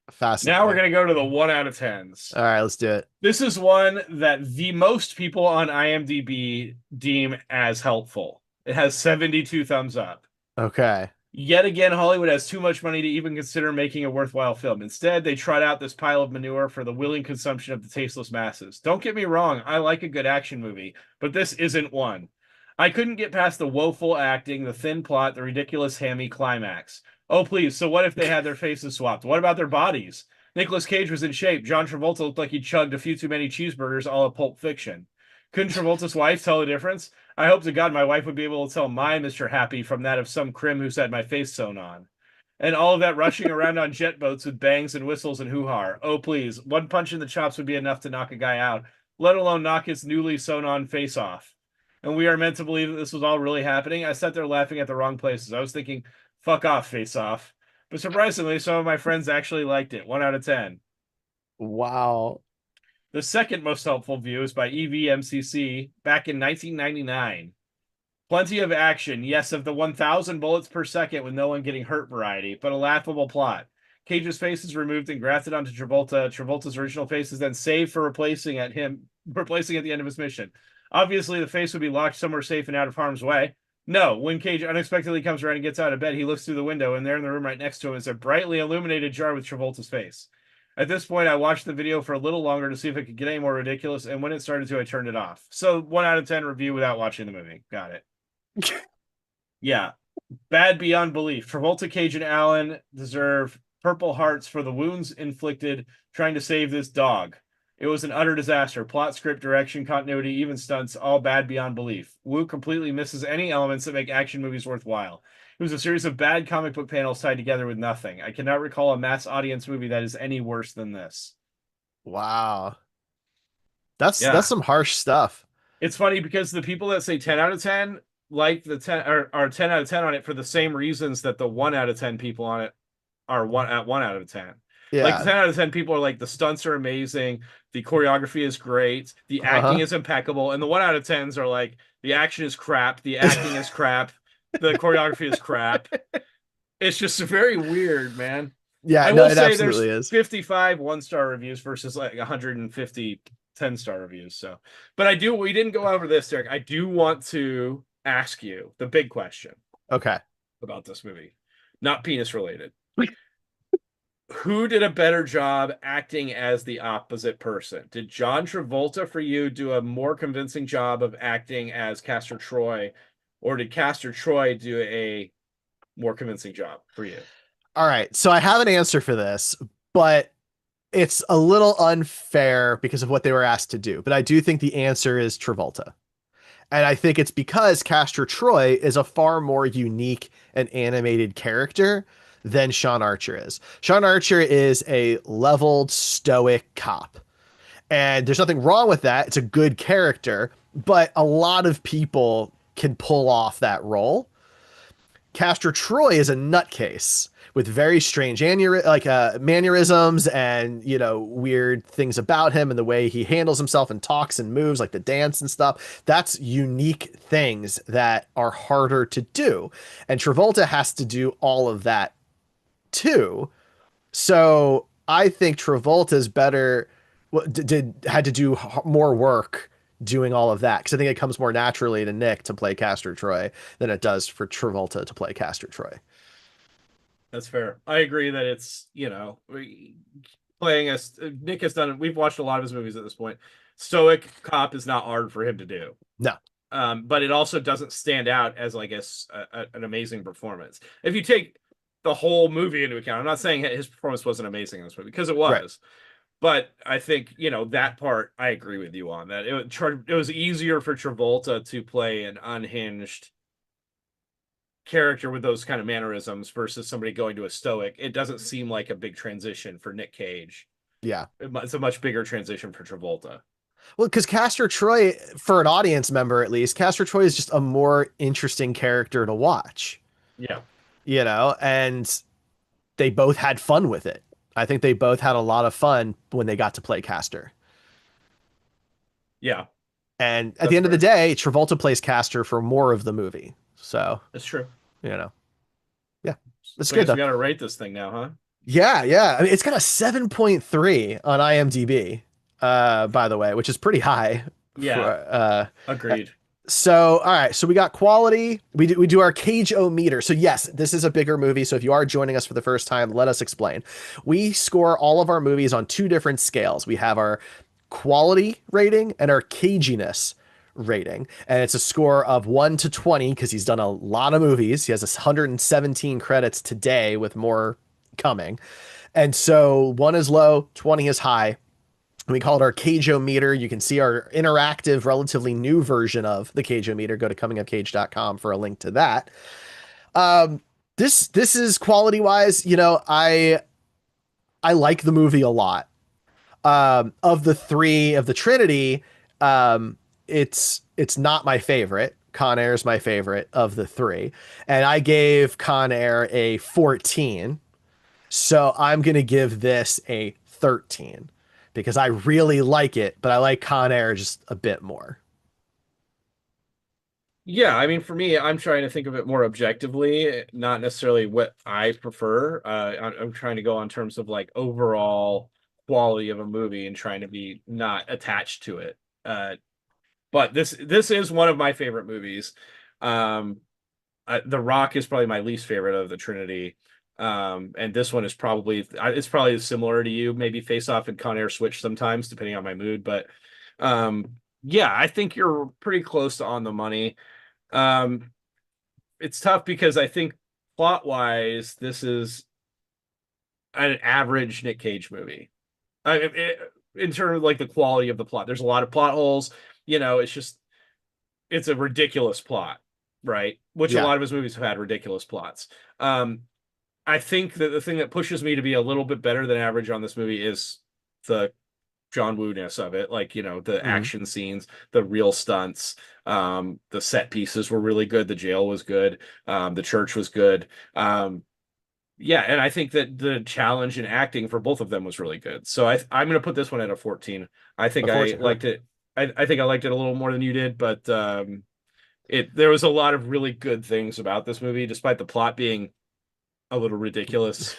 Now we're Fascinating. going to go to the 1 out of 10s. All right, let's do it. This is one that the most people on IMDb deem as helpful. It has 72 thumbs up. Okay. Yet again, Hollywood has too much money to even consider making a worthwhile film. Instead, they trot out this pile of manure for the willing consumption of the tasteless masses. Don't get me wrong, I like a good action movie, but this isn't one. I couldn't get past the woeful acting, the thin plot, the ridiculous hammy climax. Oh, please, so what if they had their faces swapped? What about their bodies? Nicolas Cage was in shape. John Travolta looked like he chugged a few too many cheeseburgers, all of Pulp Fiction. Couldn't Travolta's wife tell the difference? I hope to God my wife would be able to tell my Mr. Happy from that of some crim who's had my face sewn on. And all of that rushing around on jet boats with bangs and whistles and hoo-ha. Oh, please, one punch in the chops would be enough to knock a guy out, let alone knock his newly sewn on face off. And we are meant to believe that this was all really happening. I sat there laughing at the wrong places. I was thinking, fuck off, face off. But surprisingly, some of my friends actually liked it. 1 out of 10. Wow. The second most helpful view is by EVMCC back in 1999. Plenty of action, yes, of the 1,000 bullets per second with no one getting hurt variety, but a laughable plot. Cage's face is removed and grafted onto Travolta. Travolta's original face is then saved for replacing at the end of his mission. Obviously, the face would be locked somewhere safe and out of harm's way. No, when Cage unexpectedly comes around and gets out of bed, he looks through the window, and there in the room right next to him is a brightly illuminated jar with Travolta's face. At this point, I watched the video for a little longer to see if it could get any more ridiculous, and when it started to, I turned it off. So 1 out of 10 review without watching the movie. Got it. Yeah. Bad beyond belief. Travolta, Cage, and Allen deserve Purple Hearts for the wounds inflicted trying to save this dog. It was an utter disaster. Plot, script, direction, continuity, even stunts, all bad beyond belief. Woo completely misses any elements that make action movies worthwhile. It was a series of bad comic book panels tied together with nothing. I cannot recall a mass audience movie that is any worse than this. Wow. That's Yeah. some harsh stuff. It's funny because the people that say 10 out of 10 like the 10 are 10 out of 10 on it for the same reasons that the 1 out of 10 people on it are 1 out of 10. Like the Yeah. 10 out of 10 people are like the stunts are amazing, the choreography is great, the acting Uh-huh. is impeccable, and the 1 out of 10s are like the action is crap, the acting is crap, the choreography is crap. It's just very weird, man. Yeah, I no, will it say there's absolutely is. 55 1-star reviews versus like 150 10-star reviews. So, but we didn't go over this, Derek. I do want to ask you the big question Okay. about this movie, not penis related. Who did a better job acting as the opposite person? Did John Travolta for you do a more convincing job of acting as Castor Troy, or did Castor Troy do a more convincing job for you? All right. So I have an answer for this, but it's a little unfair because of what they were asked to do. But I do think the answer is Travolta. And I think it's because Castor Troy is a far more unique and animated character than Sean Archer is. Sean Archer is a leveled, stoic cop. And there's nothing wrong with that. It's a good character, but a lot of people can pull off that role. Castor Troy is a nutcase with very strange mannerisms and weird things about him and the way he handles himself and talks and moves, like the dance and stuff. That's unique things that are harder to do, and Travolta has to do all of that too. So I think Travolta's better. Had to do more work doing all of that because I think it comes more naturally to Nick to play Castor Troy than it does for Travolta to play Castor Troy. That's fair. I agree that it's, playing as Nick has done. We've watched a lot of his movies at this point. Stoic cop is not hard for him to do. No, But it also doesn't stand out as like an amazing performance. If you take the whole movie into account, I'm not saying his performance wasn't amazing in this movie because it right. was, but I think that part I agree with you on that. It was easier for Travolta to play an unhinged character with those kind of mannerisms versus somebody going to a stoic. It doesn't seem like a big transition for Nick Cage. Yeah. It's a much bigger transition for Travolta. Well, because Castor Troy, for an audience member at least, Castor Troy is just a more interesting character to watch, Yeah. and they both had fun with it. I think they both had a lot of fun when they got to play Castor. Yeah. And at the That's end of the fair. day, Travolta plays Castor for more of the movie. So, That's true. you know, yeah, it's So I good guess we though. got to rate this thing now, huh? Yeah, yeah. I mean, it's got a 7.3 on IMDb, by the way, which is pretty high for Yeah. Agreed. so all right, so we got quality. We do our Cage-O-meter. So yes, this is a bigger movie. So if you are joining us for the first time, let us explain. We score all of our movies on two different scales. We have our quality rating and our caginess rating. And it's a score of 1 to 20 because he's done a lot of movies. He has 117 credits today with more coming. And so 1 is low, 20 is high. We call it our Cage-O-meter. You can see our interactive, relatively new version of the Cage-O-meter. Go to comingofcage.com for a link to that. This is quality wise, I like the movie a lot. Of the three of the Trinity, it's not my favorite. Con Air is my favorite of the three, and I gave Con Air a 14. So I'm gonna give this a 13 because I really like it, but I like Con Air just a bit more. Yeah, I mean, for me, I'm trying to think of it more objectively, not necessarily what I prefer. I'm trying to go on terms of like overall quality of a movie and trying to be not attached to it. But this is one of my favorite movies. Um, The Rock is probably my least favorite of the Trinity. And this one is probably it's probably similar to you. Maybe Face Off and Con Air switch sometimes depending on my mood, but yeah, I think you're pretty close to on the money. Um, it's tough because I think plot wise, this is an average Nick Cage movie. In terms of like the quality of the plot, there's a lot of plot holes. It's a ridiculous plot, right? Which a Yeah. lot of his movies have had ridiculous plots. I think that the thing that pushes me to be a little bit better than average on this movie is the John Woo-ness of it. Like, the Mm-hmm. action scenes, the real stunts, the set pieces were really good. The jail was good. The church was good. Yeah, and I think that the challenge in acting for both of them was really good. So I'm going to put this one at a 14. I think I 14. Okay. liked it. I think I liked it a little more than you did, but there was a lot of really good things about this movie, despite the plot being a little ridiculous.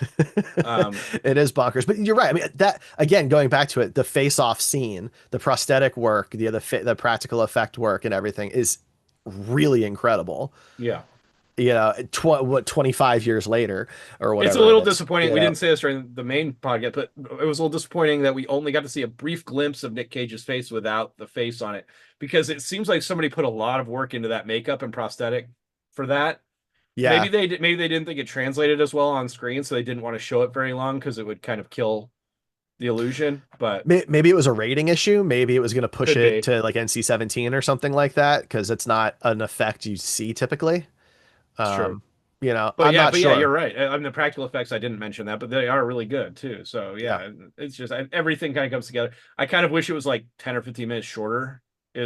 It is bonkers, but you're right. I mean, that again, going back to it, the face-off scene, the prosthetic work, the practical effect work, and everything is really incredible. Yeah. 25 years later or It's a whatever it little is. disappointing. We didn't say this during the main podcast, but it was a little disappointing that we only got to see a brief glimpse of Nick Cage's face without the face on it, because it seems like somebody put a lot of work into that makeup and prosthetic for that. Yeah. Maybe they didn't think it translated as well on screen, so they didn't want to show it very long because it would kind of kill the illusion. But Maybe it was a rating issue. Maybe it was going to push could it be. to like NC-17 or something like that because it's not an effect you see typically. It's true. Um, But I'm yeah, not but yeah, sure. you're right. I mean, the practical effects, I didn't mention that, but they are really good too. So Yeah. yeah, it's just everything kind of comes together. I kind of wish it was like 10 or 15 minutes shorter. It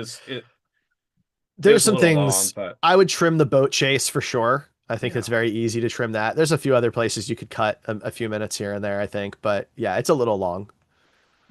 There's was a some little long, things but I would trim the boat chase for sure. I think it's yeah. very easy to trim that. There's a few other places you could cut a few minutes here and there, I think, but yeah, it's a little long.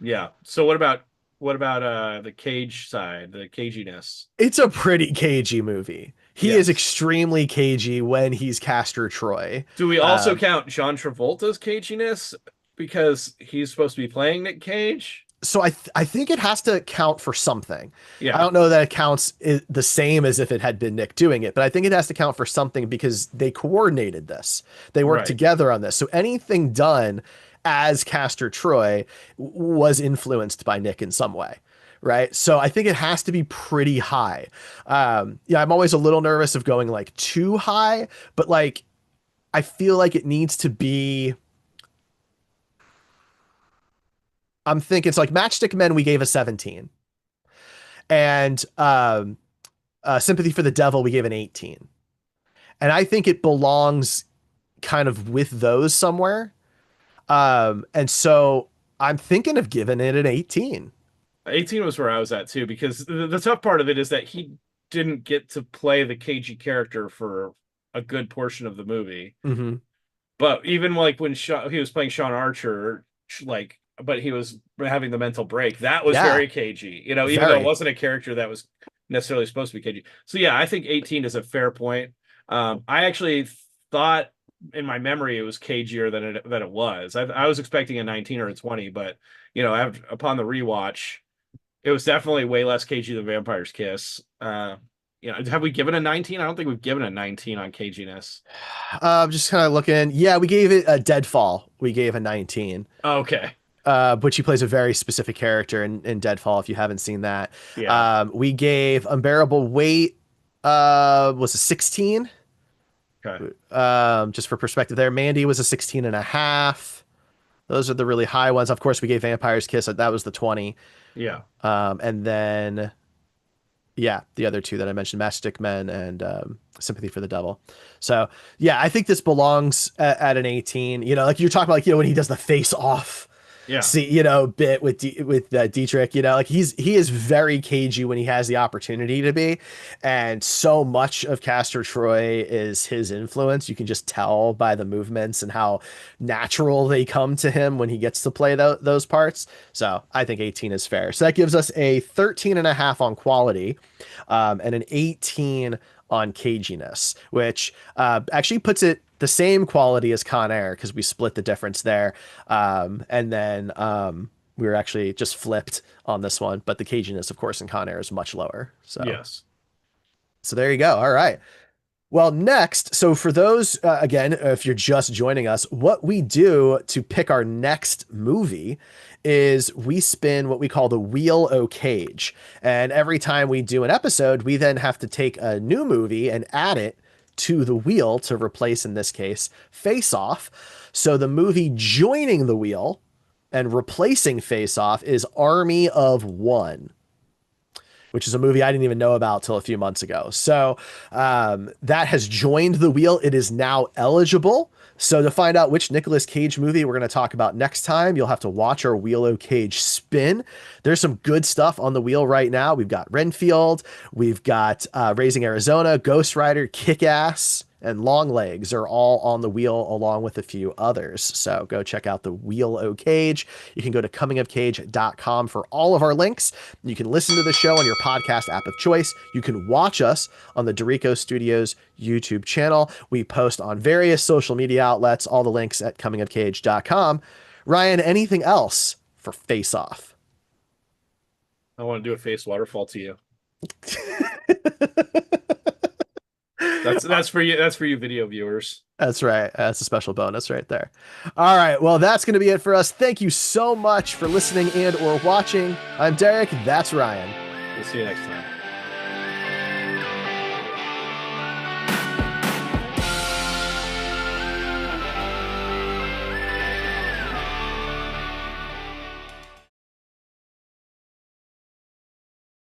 Yeah. So what about the cage side, the caginess? It's a pretty cagey movie. He is Yes. extremely cagey when he's Castor Troy. Do we also Um, count John Travolta's caginess because he's supposed to be playing Nick Cage? So I think it has to count for something. I Yeah, don't know that it counts the same as if it had been Nick doing it, but I think it has to count for something because they coordinated this. They worked right. together on this. So anything done as Castor Troy was influenced by Nick in some way. Right. So I think it has to be pretty high. Yeah, I'm always a little nervous of going like too high, but like I feel like it needs to be. I'm thinking it's like Matchstick Men, we gave a 17. And Sympathy for the Devil, we gave an 18. And I think it belongs kind of with those somewhere. And so I'm thinking of giving it an 18. 18 was where I was at too, because the tough part of it is that he didn't get to play the cagey character for a good portion of the movie. Mm-hmm. But even like when he was playing Sean Archer, like, but he was having the mental break, that was Yeah, very cagey, you know, even though it very. wasn't a character that was necessarily supposed to be cagey. So yeah, I think 18 is a fair point. I actually thought in my memory it was cagier than it was. I was expecting a 19 or a 20, but you know, upon the rewatch, it was definitely way less cagey than Vampire's Kiss. You know, have we given a 19? I don't think we've given a 19 on caginess. Just kind of looking. Yeah, we gave it a Deadfall. We gave a 19. Okay. Which he plays a very specific character in Deadfall, if you haven't seen that. Yeah. We gave Unbearable Weight was a 16. Okay. Just for perspective there. Mandy was a 16 and a half. Those are the really high ones. Of course, we gave Vampire's Kiss. That was the 20. Yeah. And then, yeah, the other two that I mentioned, Matchstick Men and Sympathy for the Devil. So, yeah, I think this belongs at an 18. You know, like you're talking about, like, you know, when he does the face off Yeah. see, you know, bit with Dietrich, you know, like he is very cagey when he has the opportunity to be, and so much of Castor Troy is his influence. You can just tell by the movements and how natural they come to him when he gets to play those parts. So I think 18 is fair. So that gives us a 13 and a half on quality, and an 18 on caginess, which actually puts it the same quality as Con Air because we split the difference there. And then we were actually just flipped on this one, but the caginess, of course, in Con Air is much lower. Yes. So there you go. All right. Well, next, so for those, again, if you're just joining us, what we do to pick our next movie is we spin what we call the Wheel o' Cage. And every time we do an episode, we then have to take a new movie and add it to the wheel to replace, in this case, Face Off. So the movie joining the wheel and replacing Face Off is Army of One, which is a movie I didn't even know about till a few months ago. So that has joined the wheel. It is now eligible. So to find out which Nicolas Cage movie we're going to talk about next time, you'll have to watch our Wheel o' Cage spin. There's some good stuff on the wheel right now. We've got Renfield, we've got Raising Arizona, Ghost Rider, Kick-Ass, and Long Legs are all on the wheel along with a few others. So go check out the Wheel o' Cage. You can go to comingofcage.com for all of our links. You can listen to the show on your podcast app of choice. You can watch us on the Derrico Studios YouTube channel. We post on various social media outlets, all the links at comingofcage.com. Ryan, anything else for Face Off? I want to do a face waterfall to you. That's for you. That's for you video viewers. That's right. That's a special bonus right there. All right. Well, that's going to be it for us. Thank you so much for listening and or watching. I'm Derek. That's Ryan. We'll see you next time.